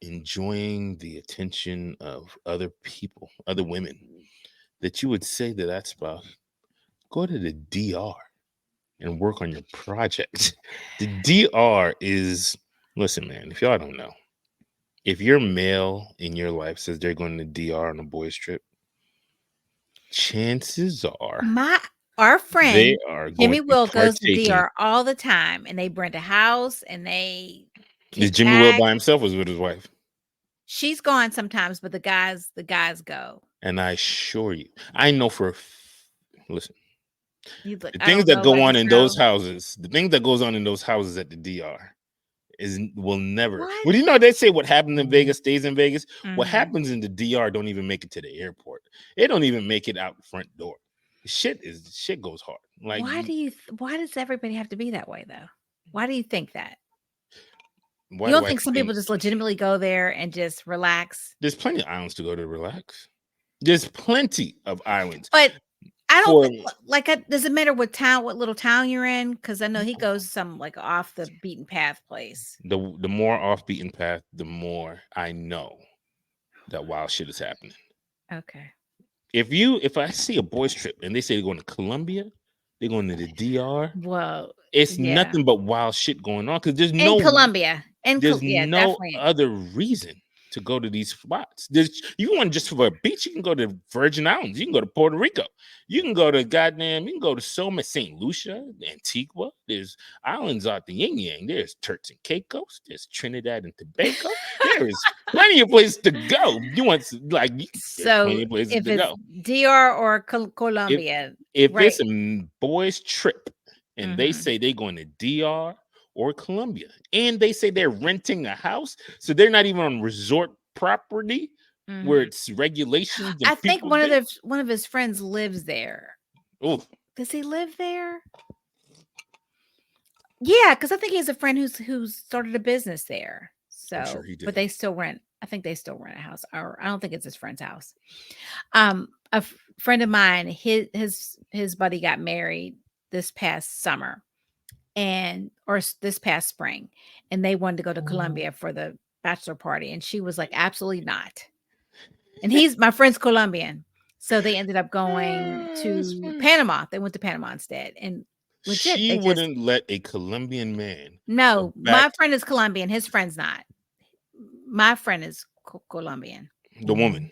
enjoying the attention of other people, other women, that you would say to that spouse, go to the DR and work on your project. The DR is, listen, man, if y'all don't know, if your male in your life says they're going to DR on a boys' trip, chances are Our they friend are going Jimmy to be Will goes to partaking. DR all the time, and they rent a house and they Is kick Jimmy Will back. by himself or was with his wife? She's gone sometimes, but the guys go. And I assure you, I know listen, He's like, the I things don't that know, go let on us in know. those houses, the things that goes on in those houses at the DR will never. What? Well, you know they say what happens in Vegas stays in Vegas. What Mhm. happens in the DR don't even make it to the airport. It don't even make it out the front door. Shit goes hard. Like Why does everybody have to be that way though? Why do you think that? why You do don't I think some think people just legitimately go there and just relax? there's plenty of islands to go to relax? There's plenty of islands But I don't for think does it matter what little town you're in? Because I know he goes some like off the beaten path place. the more off beaten path, the more I know. that wild shit is happening. Okay. If I see a boys trip and they say they're going to Colombia, they're going to the DR, Well, it's yeah. nothing but wild shit going on because In Colombia. there's no Definitely. other reason to go to these spots. You want just for a beach, you can go to Virgin Islands, you can go to Puerto Rico, you can go to you can go to so much St. Lucia, Antigua. There's islands out the yin yang. There's Turks and Caicos, there's Trinidad and Tobago. There is plenty of places to go. There's So plenty of places if to it's go. DR or Colombia, If right? it's a boys trip and they Mhm. say they're going to DR or Colombia, and they say they're renting a house, so they're not even on resort property where Mhm. it's regulations I and think people one of his friends lives there. Oh, Does he live there? Yeah, because I think he has a friend who's started a business there. I'm sure So, he did. but they still rent. I think they still rent a house, or I don't think it's his friend's house. A friend of mine, his buddy got married this past summer, this past spring, and they wanted to go to Colombia for the bachelor party, and she was like, absolutely not. And my friend's Colombian, so they ended up going That's to fine. Panama. They went to Panama instead, and legit, She they just wouldn't let a Colombian man go no. back. My friend is Colombian. His friend's not. My friend is Colombian. The woman,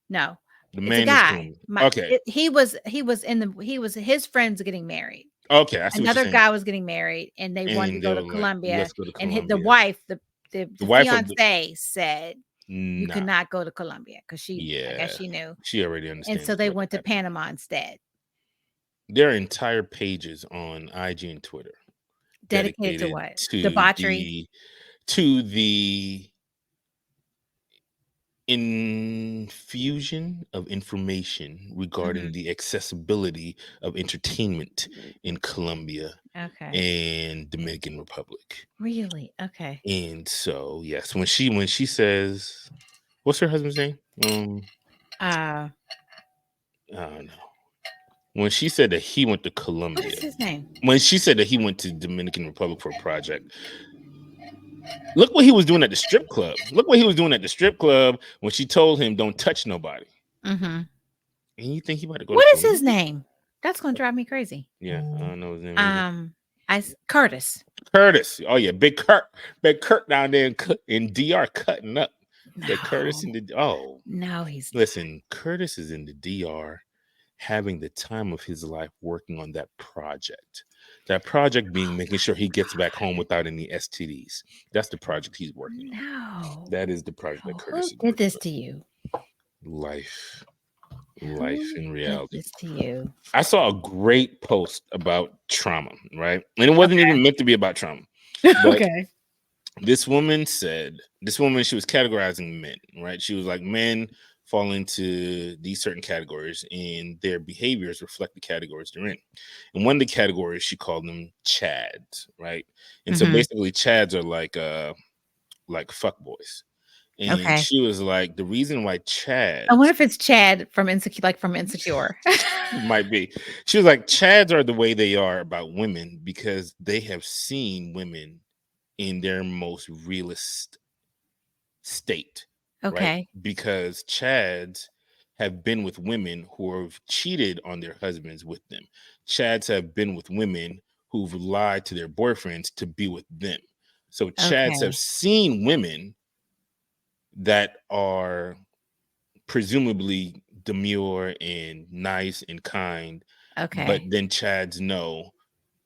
No, the it's a man is guy. Colombian. Okay, He was his friends getting married. okay, I see what you're Another saying. guy was getting married, and they wanted to And they go were to like, Colombia. "Let's go to And the Colombia." wife, the The wife of the fiance said you nah, cannot go to Colombia because I yeah, guess she knew. she already And so understands they what went to happened. Panama instead, There are entire pages on IG and Twitter dedicated to dedicated what? to Debauchery. the infusion of information regarding Mhm. the accessibility of entertainment in Colombia Okay. and Dominican Republic. Really? Okay. And so, yes, when she says, what's her husband's name? Uh, I don't know. When she said that he went to what Colombia, is his name? when she said that he went to Dominican Republic for a project, look what he was doing at the strip club. Look what he was doing at the strip club when she told him, "Don't touch nobody." Mm-hmm. And you think he about to go to What is his Colombia? name? That's gonna drive me crazy. Yeah, I don't know his name either. Curtis. Curtis. Oh yeah, Big Kurt down there in DR cutting up. The Curtis No, in the no, he's listen, Curtis is in the DR having the time of his life working on that project. That project being making sure he gets back home without any STDs. That's the project he's working on. no. That is the project that No, Curtis who is did working this to you? on. Life Who in did reality. this to you? I saw a great post about trauma, right? And it wasn't even meant to be about trauma. But Okay. this woman, she was categorizing men, right? She was like, men fall into these certain categories and their behaviors reflect the categories they're in. And one of the categories, she called them chads, right? And so Mhm. basically chads are like fuck boys. And Okay. she was like, the reason why I chads wonder if it's Chad from Insecure. might be, she was like, chads are the way they are about women because they have seen women in their most realist state, right? Okay. Because chads have been with women who have cheated on their husbands with them. Chads have been with women who've lied to their boyfriends to be with them. So chads have Okay. seen women that are presumably demure and nice and kind, but Okay. then chads know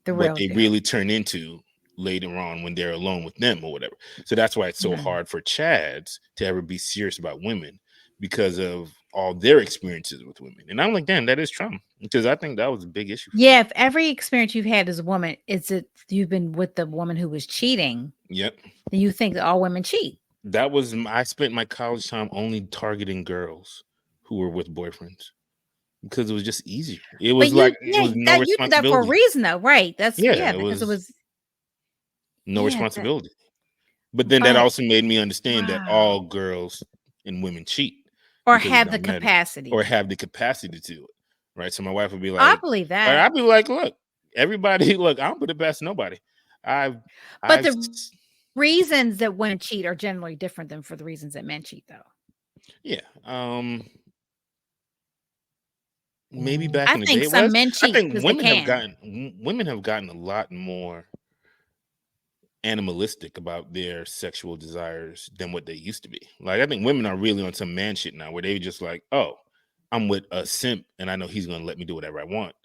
The what real they deal. really turn into later on when they're alone with them or whatever. So that's why it's so Mhm. hard for chads to ever be serious about women because of all their experiences with women. And I'm like, damn, that is trauma, because I think that was a big issue for them. Yeah, if every experience you've had as a woman, you've been with the woman who was cheating, Yep. then you think that all women cheat. I spent my college time only targeting girls who were with boyfriends because it was just easier. It But was like it was no you did that for a responsibility. reason though, right? Yeah, it Because it was was no that responsibility. But then that but also made me understand that wow. all girls and women cheat Or because it have the don't matter, or capacity. have the capacity to it, right? So my wife would be I like, believe or that. I'd be like, look, everybody, look, I don't put it past nobody. I've, But I've, the reasons that women cheat are generally different than for the reasons that men cheat though. Yeah. Maybe back I in the day think it some was. men I cheat think because they can. women have gotten a lot more animalistic about their sexual desires than what they used to be. Like I think women are really on some man shit now where they just like, oh, I'm with a simp and I know he's gonna let me do whatever I want.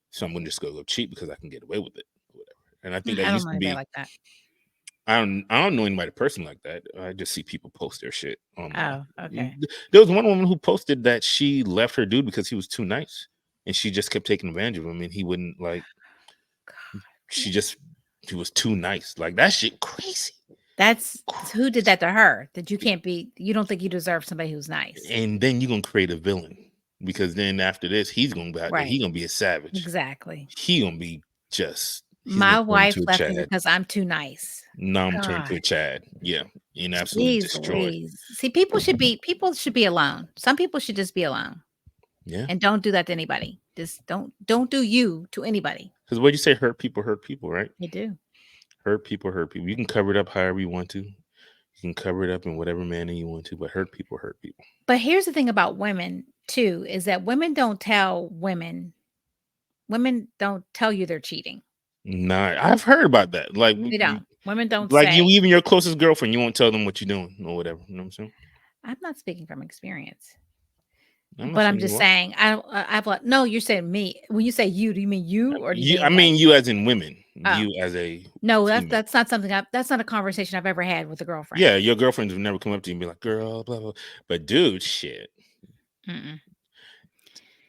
So I'm gonna just go cheat because I can get away with it or whatever. And I think that I don't used know to anybody be like that. I don't know anybody person like that. I just see people post their shit online. Oh, okay. There was one woman who posted that she left her dude because he was too nice. And she just kept taking advantage of him and he wouldn't like she just he was too nice. Like that shit crazy. That's who did that to her. That you don't think you deserve somebody who's nice. And then you're gonna create a villain because then after this, he's gonna be out there. Right. He's gonna be a savage. Exactly. He gonna be just he's My gonna turn wife into a left me Chad. because I'm too nice. Now I'm turned to a God. Chad. Yeah. And absolutely Jeez destroyed. Louise. See, people should be alone. Some people should just be alone. Yeah. And don't do that to anybody. Just don't do you to anybody. Because what you say, hurt people, right? You do. Hurt people, hurt people. You can cover it up however you want to. You can cover it up in whatever manner you want to, but hurt people, hurt people. But here's the thing about women too, is that women don't tell you they're cheating. Nah, I've heard about that. Like They don't. Women don't like say. you, even your closest girlfriend, you won't tell them what you're doing or whatever. You know what I'm saying? I'm not speaking from experience. I'm But I'm just saying, I've like, no, you're saying me. When you say you, do you mean you or do you mean I mean you as in women. Oh. You as a no, female. that's not something that's not a conversation I've ever had with a girlfriend. Yeah, your girlfriends would never come up to you and be like, girl, blah blah. But dude, shit. Mm-mm.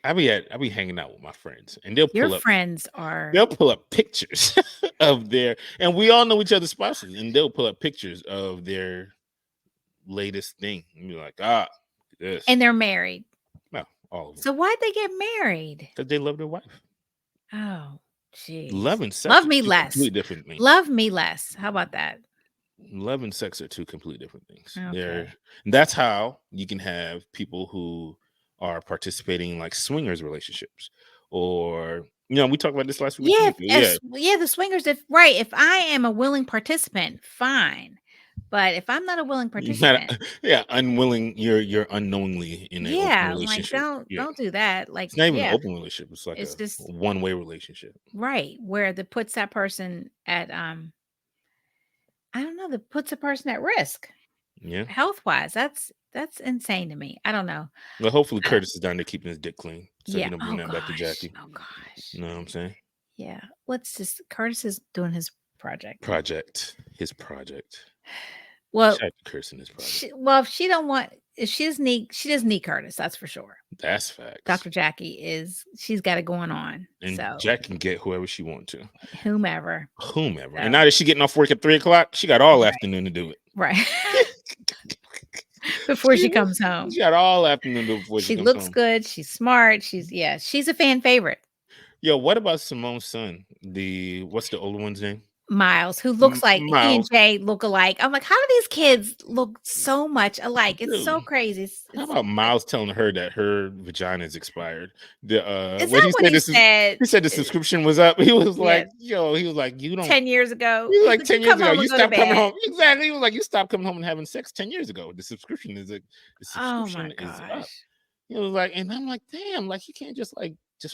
I be hanging out with my friends and they'll pull up pictures of their, and we all know each other's spouses, and they'll pull up pictures of their latest thing and be like, this. And they're married. No, all of them. So why'd they get married? Because they love their wife. Oh, geez. Love and sex Love are me two less. completely different things. Love me less. How about that? Love and sex are two completely different things. Okay. That's how you can have people who are participating in like swingers relationships, or we talked about this last week. Yeah, the swingers. If I am a willing participant, fine. But if I'm not a willing participant, unwilling, you're unknowingly in an open relationship. Like don't do that. Like it's not even an open relationship. It's like just one-way relationship. Right, where that puts that person at I don't know, that puts a person at risk. Yeah. Health-wise. That's insane to me. I don't know. Well, hopefully Curtis is down there keeping his dick clean. So Yeah. he don't bring that back to Jackie. Oh gosh. You know what I'm saying? Yeah. Curtis is doing his project. His project. Well, shout out to Curtis and his project. If she doesn't need Curtis, that's for sure. That's facts. Dr. Jackie she's got it going on. And so Jack can get whoever she wants to. Whomever. So. And now that she's getting off work at 3:00, she got all afternoon to do it. Right. Before she comes home. She got all afternoon to do it before she comes home. She looks good. She's smart. She's a fan favorite. Yo, what about Simone's son? What's the older one's name? Miles, who looks like he and Jay look alike. I'm like, how do these kids look so much alike? It's so crazy. How about Miles telling her that her vagina is expired? Is that what he said? He said the subscription was up. He was like, yo, he was like, you don't. 10 years ago. He was like 10 years ago. You stopped coming home. Exactly. He was like, you stopped coming home and having sex 10 years ago. The subscription is up. He was like, and I'm like, damn, like you can't just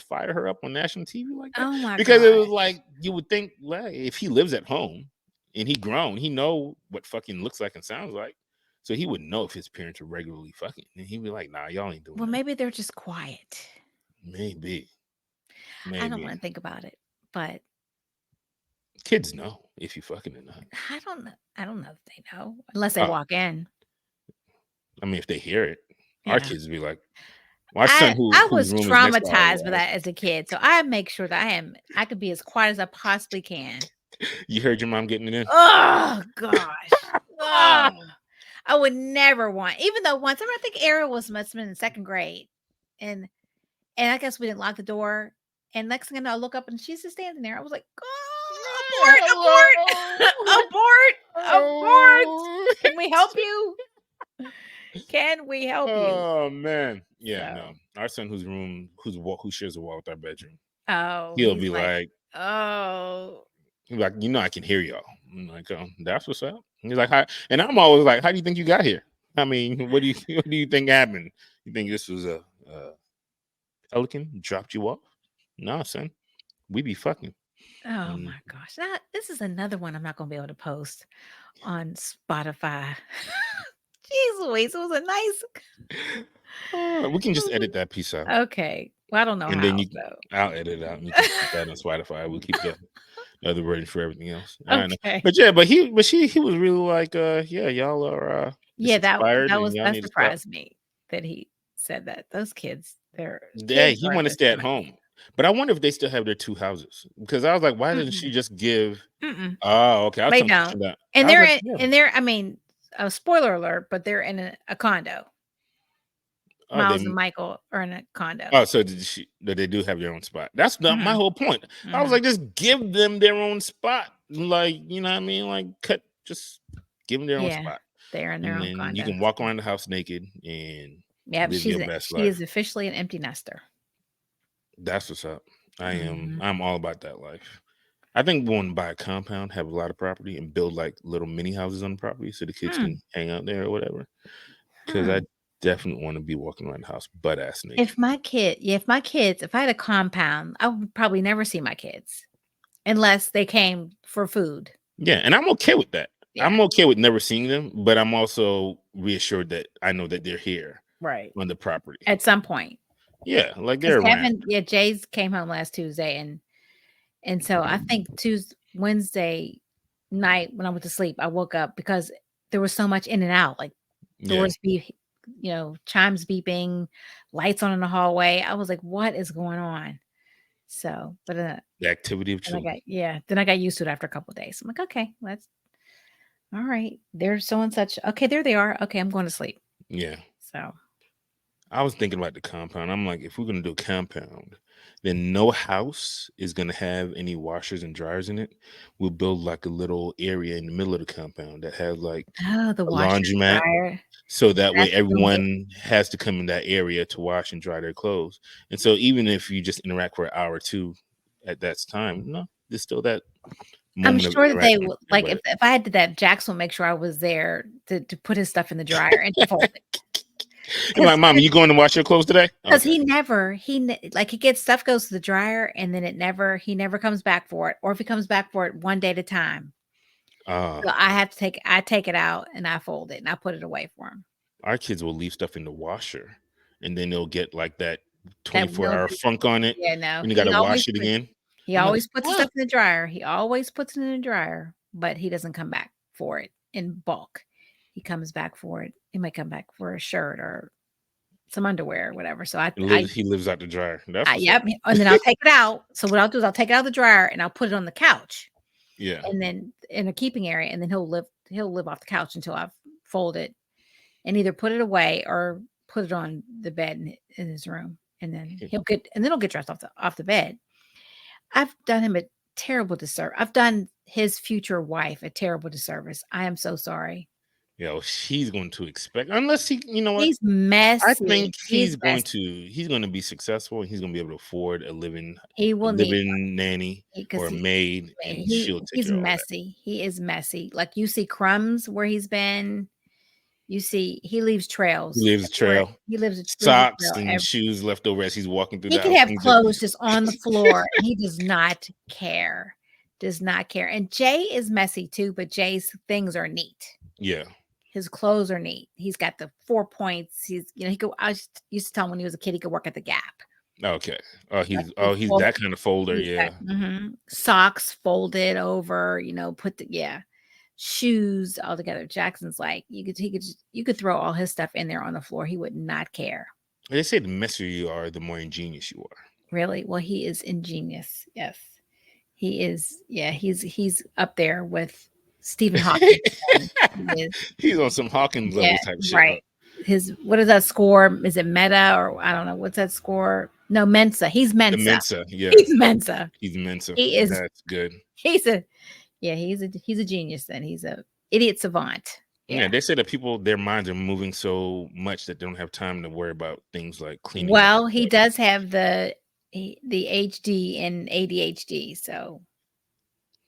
fire her up on national TV like that. Oh my because it was like you would think like if he lives at home and he grown, he know what fucking looks like and sounds like. So he would know if his parents are regularly fucking. And he'd be like, nah, y'all ain't doing that. Maybe they're just quiet. Maybe. I don't want to think about it, but kids know if you fucking or not. I don't know if they know unless they walk in. I mean, if they hear it, our kids would be like, I was traumatized by that as a kid, so I make sure that I could be as quiet as I possibly can. You heard your mom getting it in? Oh gosh. I would never want, even though once I think Ariel must have been in 2nd grade, and I guess we didn't lock the door. And next thing I know, I look up and she's just standing there. I was like, abort! Can we help you? Can we help you? Oh man, yeah, no. Our son, who shares a wall with our bedroom. Oh, he'll be like, oh, he's like, I can hear y'all. I'm like, that's what's up. He's like, hi, and I'm always like, how do you think you got here? I mean, what do you think happened? You think this was a pelican dropped you off? No, son. We be fucking. Oh Mm. my gosh. Now, this is another one I'm not going to be able to post on Spotify. Jeez Louise, it was a nice. We can just edit that piece out, Okay. Well, I don't know and then how, you. so. I'll edit it out, and you can keep that on Spotify. We'll keep the other version for everything else. I know, Okay. but yeah, he was really like, yeah, y'all are it's Yeah, expired, and y'all that need to stop. surprised me that he said that. Those kids, their Yeah, kids he are wanted to just stay at amazing. home, but I wonder if they still have their 2 houses, because I was like, why doesn't she Mm-mm, just give? mm-mm. Oh, okay. I was They trying to don't. question that. And I was they're like, in, yeah. and they're, I mean, a spoiler alert, but they're in a condo. Oh, Miles and they. Michael are in a condo. Oh, so that they do have their own spot. That's not my Hmm. whole point. I was Hmm. like, just give them their own spot. Like, you know what I mean? Like, just give them their own Yeah, spot, they're in their and own then you condo. can walk around the house naked and Yep, live your best she is life. officially an empty nester. That's what's up. I am. Hmm. I'm all about that life. I think we want to buy a compound, have a lot of property, and build like little mini houses on the property so the kids Hmm. can hang out there or whatever. Because Hmm. I definitely want to be walking around the house butt ass naked. If my kid, yeah, if I had a compound, I would probably never see my kids unless they came for food. Yeah, and I'm okay with that. Yeah, I'm okay with never seeing them, but I'm also reassured that I know that they're here right. on the property. At some point, Yeah, like because they're around. Jay's came home last Tuesday, and so I think Wednesday night when I went to sleep, I woke up because there was so much in and out, like Yeah, doors chimes beeping, lights on in the hallway. I was like, "What is going on?" So, but the activity of children. then I got used to it after a couple of days. I'm like, "Okay, let's all right. There's so and such. Okay, there they are. Okay, I'm going to sleep." Yeah, So, I was thinking about the compound. I'm like, if we're gonna do a compound, then no house is gonna have any washers and dryers in it. We'll build like a little area in the middle of the compound that has like oh, the a washer and laundromat. dryer. So that way That's doable. everyone has to come in that area to wash and dry their clothes. And so even if you just interact for an hour or two at that time, no, there's still that I'm moment of sure that they interaction with would like everybody. if I had to that, Jax will make sure I was there to put his stuff in the dryer and to fold it. I'm like, Because Mom, you going to wash your clothes today? Okay. like he gets stuff goes to the dryer and then he never comes back for it. Or if he comes back for it one day at a time. So I take it out and I fold it and I put it away for him. Our kids will leave stuff in the washer and then they'll get like that That no 24-hour funk on it Yeah, no. and you got to wash it again. He I'm like, always puts the what? stuff in the dryer. He always puts it in the dryer, but he doesn't come back for it in bulk. He comes back for it. He might come back for a shirt or some underwear or whatever. So He lives out the dryer. That's what's up. yep, and then I'll take it out. So what I'll do is I'll take it out of the dryer and I'll put it on the couch, Yeah. and then in a keeping area, and then he'll live off the couch until I've folded and either put it away or put it on the bed in his room, and then he'll get dressed off the bed. I've done him a terrible disservice. I've done his future wife a terrible disservice. I am so sorry. Yo, she's going to expect, unless he, you know what? He's I think messy. He's messy. he's going to be successful and he's going to be able to afford a He a will need living nanny because or a maid, and she'll take he's care of all that. messy. He is messy. Like you see crumbs where he's been. You see he leaves He trails leaves a everywhere. trail, He leaves a socks trail. and shoes left over as he's walking through He the could house. have And clothes just on the floor, and he does not care. Does not care. And Jay is messy too, but Jay's things are neat. yeah, His clothes are neat. He's got the 4 points. I used to tell him when he was a kid he could work at the Gap. okay. Like He's that kind of folder. he's got Yeah, socks folded over, shoes all together. Jackson's like you could throw all his stuff in there on the floor. He would not care. they say the messier you are, the more ingenious you are. Really? Well, he is ingenious. Yes. He is. Yeah, he's up there with Stephen Hawking. He is. He's on some Hawkins Yeah, level type shit. right. What is that score? Is it Meta or I don't know what's that score? No, Mensa. He's The Mensa. Mensa, yeah, He's Mensa. he's Mensa. He is. That's good. He's a genius. Then he's a idiot savant. Yeah, they say that their minds are moving so much that they don't have time to worry about things like cleaning. Well, he does have the HD and ADHD, so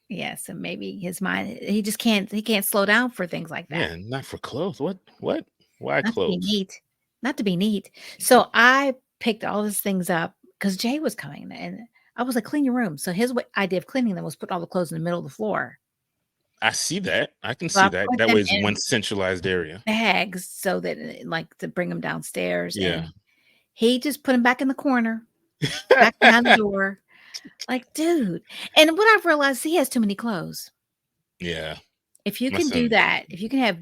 yeah. So maybe his mind, he can't slow down for things like that. Yeah, not for clothes. What? Why Not to be clothes? neat. Not to be neat. So I picked all these things up because Jay was coming and I was like, clean your room. So his idea of cleaning them was put all the clothes in the middle of the floor. I see that. I can So I see that. put That them way it's in one centralized area. bags so that like to bring them downstairs. Yeah. And he just put them back in the corner, back behind the door. Like, dude. And what I've realized, he has too many clothes. Yeah. If you My can do son. that, if you can have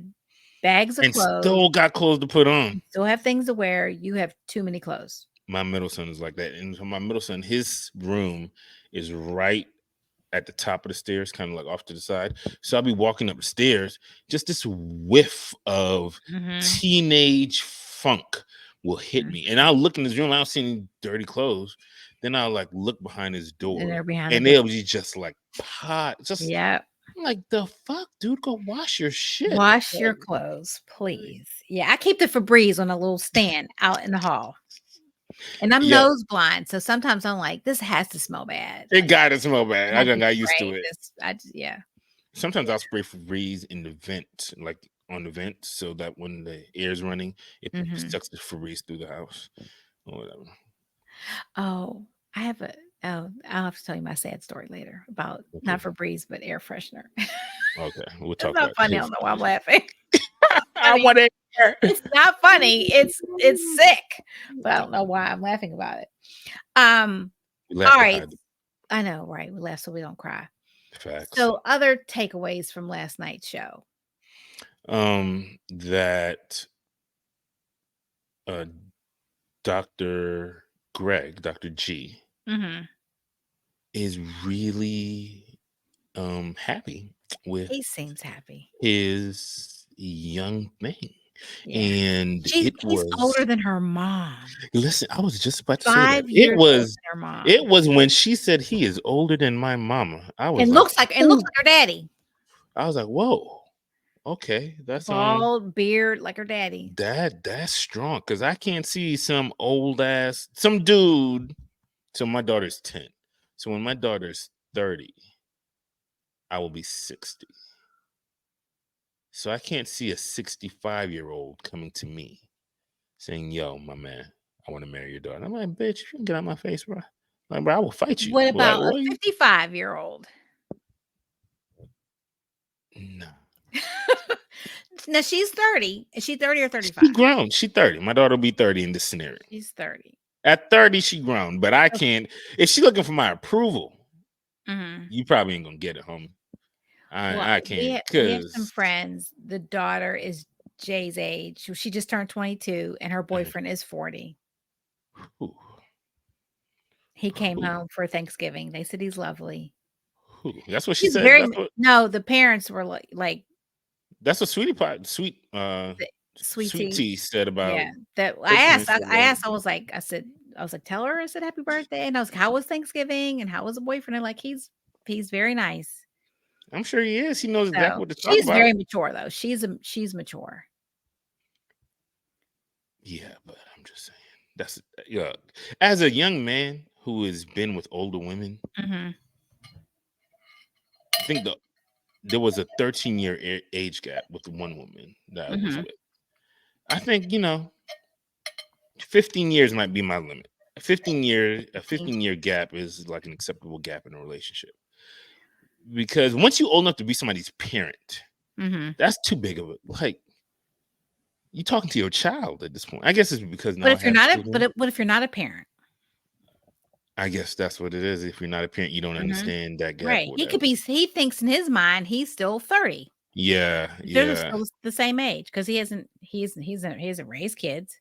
bags of And clothes, still got clothes to put on. still have things to wear, you have too many clothes. My middle son is like that. And my middle son, his room is right at the top of the stairs, kind of like off to the side. So I'll be walking up the stairs, just this whiff of Mm-hmm. teenage funk will hit me. And I'll look in his room, I'll see any dirty clothes. Then I'll like look behind his door. And they're behind the And door. they'll be just like pot. Just Yeah. I'm like, the fuck, dude, go wash your shit. Wash your clothes, please. Yeah, I keep the Febreze on a little stand out in the hall. And I'm Yeah, nose blind, so sometimes I'm like, this has to smell bad. it Like, gotta smell bad. I I done just got used spray to it. this. Yeah. Sometimes I'll spray Febreze in the vent, like on the vent, so that when the air's running, it Mm-hmm. sucks the Febreze through the house or whatever. Oh, I have I'll have to tell you my sad story later about not Okay. Febreze, but air freshener. Okay, we'll It's talk not about funny. I his. don't know why I'm laughing. I Funny. want to hear. It's not funny. It's sick, but I don't know why I'm laughing about it. We All laugh to right. hide I know, right? We laugh so we don't cry. the facts. So, other takeaways from last night's show. That Dr. Dr. G, Mm-hmm. is really happy with He seems happy. his young man. Yeah. And He's it was older than her mom. listen, I was just about to say that. 5 years older than her mom. It was when she said he is older than my mama. I was And like, looks like her daddy. I was like, whoa, okay, that's Bald beard like her daddy. that's strong because I can't see some old ass some dude. So my daughter's 10. So when my daughter's 30, I will be 60. So I can't see a 65-year-old coming to me saying, yo, my man, I want to marry your daughter. I'm like, bitch, you can get out my face, bro. Like, bro, I will fight you. What Like, about a 55-year-old? No. Now she's 30. Is she 30 or 35? She grown. She 30. My daughter will be 30 in this scenario. She's 30. At 30, she grown. But I can't. If she looking for my approval, you probably ain't gonna get it, homie. I can't. We have some friends. The daughter is Jay's age. She just turned 22, and her boyfriend is 40. Ooh. He came home for Thanksgiving. They said he's lovely. Ooh. That's what she He's said. no, the parents were like that's what Sweet Tea said about. Yeah, that I asked. I was like, tell her. I said, happy birthday, and I was like, how was Thanksgiving, and how was the boyfriend? And like, he's very nice. I'm sure he is. He knows exactly what to talk about. She's very mature though. She's mature. Yeah, but I'm just saying that's as a young man who has been with older women, I think there was a 13-year age gap with one woman that I was with. I think 15 years might be my limit. A 15-year gap is like an acceptable gap in a relationship. Because once you're old enough to be somebody's parent, that's too big of it. Like you talking to your child at this point. I guess it's because now. But if you're not a parent, I guess that's what it is. If you're not a parent, you don't understand that gap. Right? He thinks in his mind he's still 30. Yeah, They're still the same age because he hasn't raised kids.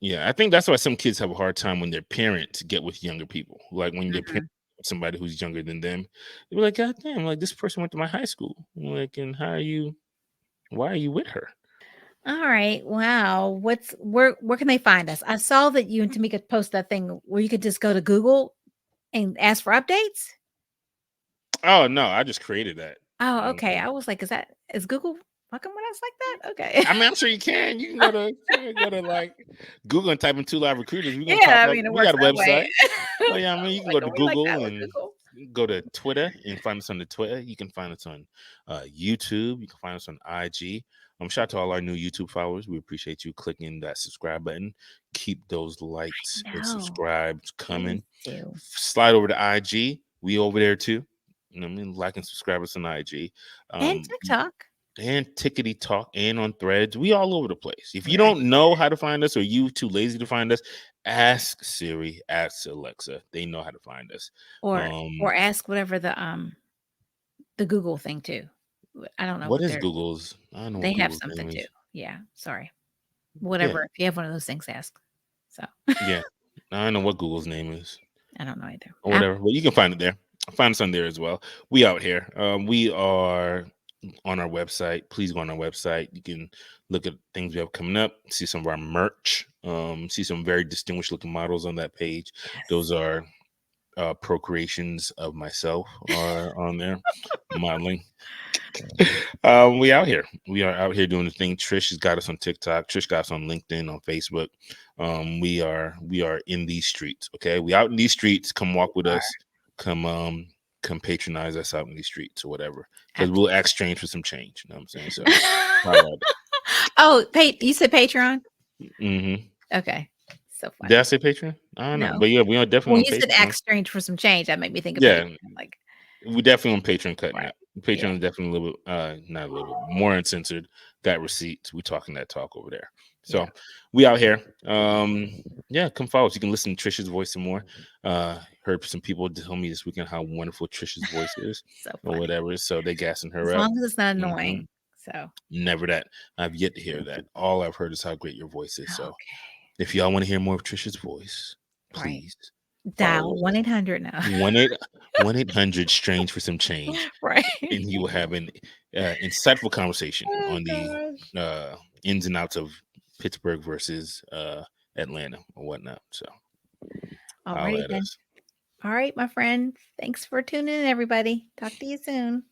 Yeah, I think that's why some kids have a hard time when their parents get with younger people. Like when their parents somebody who's younger than them, they're like, God damn, like this person went to my high school. Like, and why are you with her? All right. Wow. Where can they find us? I saw that you and Tamika post that thing where you could just go to Google and ask for updates. Oh no, I just created that. Oh, okay. I was like, is Google fucking with us like that? Okay. I mean, I'm sure you can. You can go to like Google and type in 2 Live Recruiters. We it we got a website. Oh yeah, I mean, you can go to Google like and go to Twitter and find us on the Twitter. You can find us on YouTube. You can find us on IG. Shout out to all our new YouTube followers. We appreciate you clicking that subscribe button. Keep those likes and No, subscribes please coming. do. Slide over to IG. We over there too. You know what I mean? Like and subscribe us on IG. And Um, TikTok. and Tickety Talk and on Threads. We all over the place. If you We're don't know how to find us or you too lazy to find us, ask Siri, ask Alexa. They know how to find us. or ask whatever the Google thing too. I don't know What what is Google's? I don't know they what have Google's something name too. is. Yeah, sorry. Yeah, Whatever. If you have one of those things, ask. So yeah. I don't know what Google's name is I don't know either. or whatever, but you can find it there. Find us on there as well. We out here. We are on our website. Please go on our website. You can look at things we have coming up, see some of our merch, see some very distinguished looking models on that page. Yes. Those are procreations of myself are on there modeling. We out here. We are out here doing the thing. Trish has got us on TikTok. Trish got us on LinkedIn, on Facebook. We are in these streets. Okay, we out in these streets. Come walk with us. Come patronize us out in these streets or whatever. Because we'll exchange for some change. You know what I'm saying? So, Oh, you said Patreon? mm-hmm. Okay. So funny. Did I say Patreon? I don't know. No. But yeah, we are definitely When on you said Patreon. exchange for some change, that made me think of Yeah. Patreon. Like, We definitely on Patreon cutting right. up. Patreon is definitely a little bit, not a little bit more uncensored. Got receipts. We talking that talk over there. So we out here. Yeah, come follow us. You can listen to Trisha's voice some more. Heard some people tell me this weekend how wonderful Trisha's voice is, so or funny. whatever. So they gassing her As up. long as it's not annoying. So Never that. I've yet to hear that. All I've heard is how great your voice is. So okay. if y'all want to hear more of Trisha's voice, please Dial 1-800 now. 1-800 strange for some change. Right. And you will have an insightful conversation Oh, on the ins and outs of Pittsburgh versus Atlanta or whatnot. So Alrighty then. us. All right, my friend. Thanks for tuning in, everybody. Talk to you soon.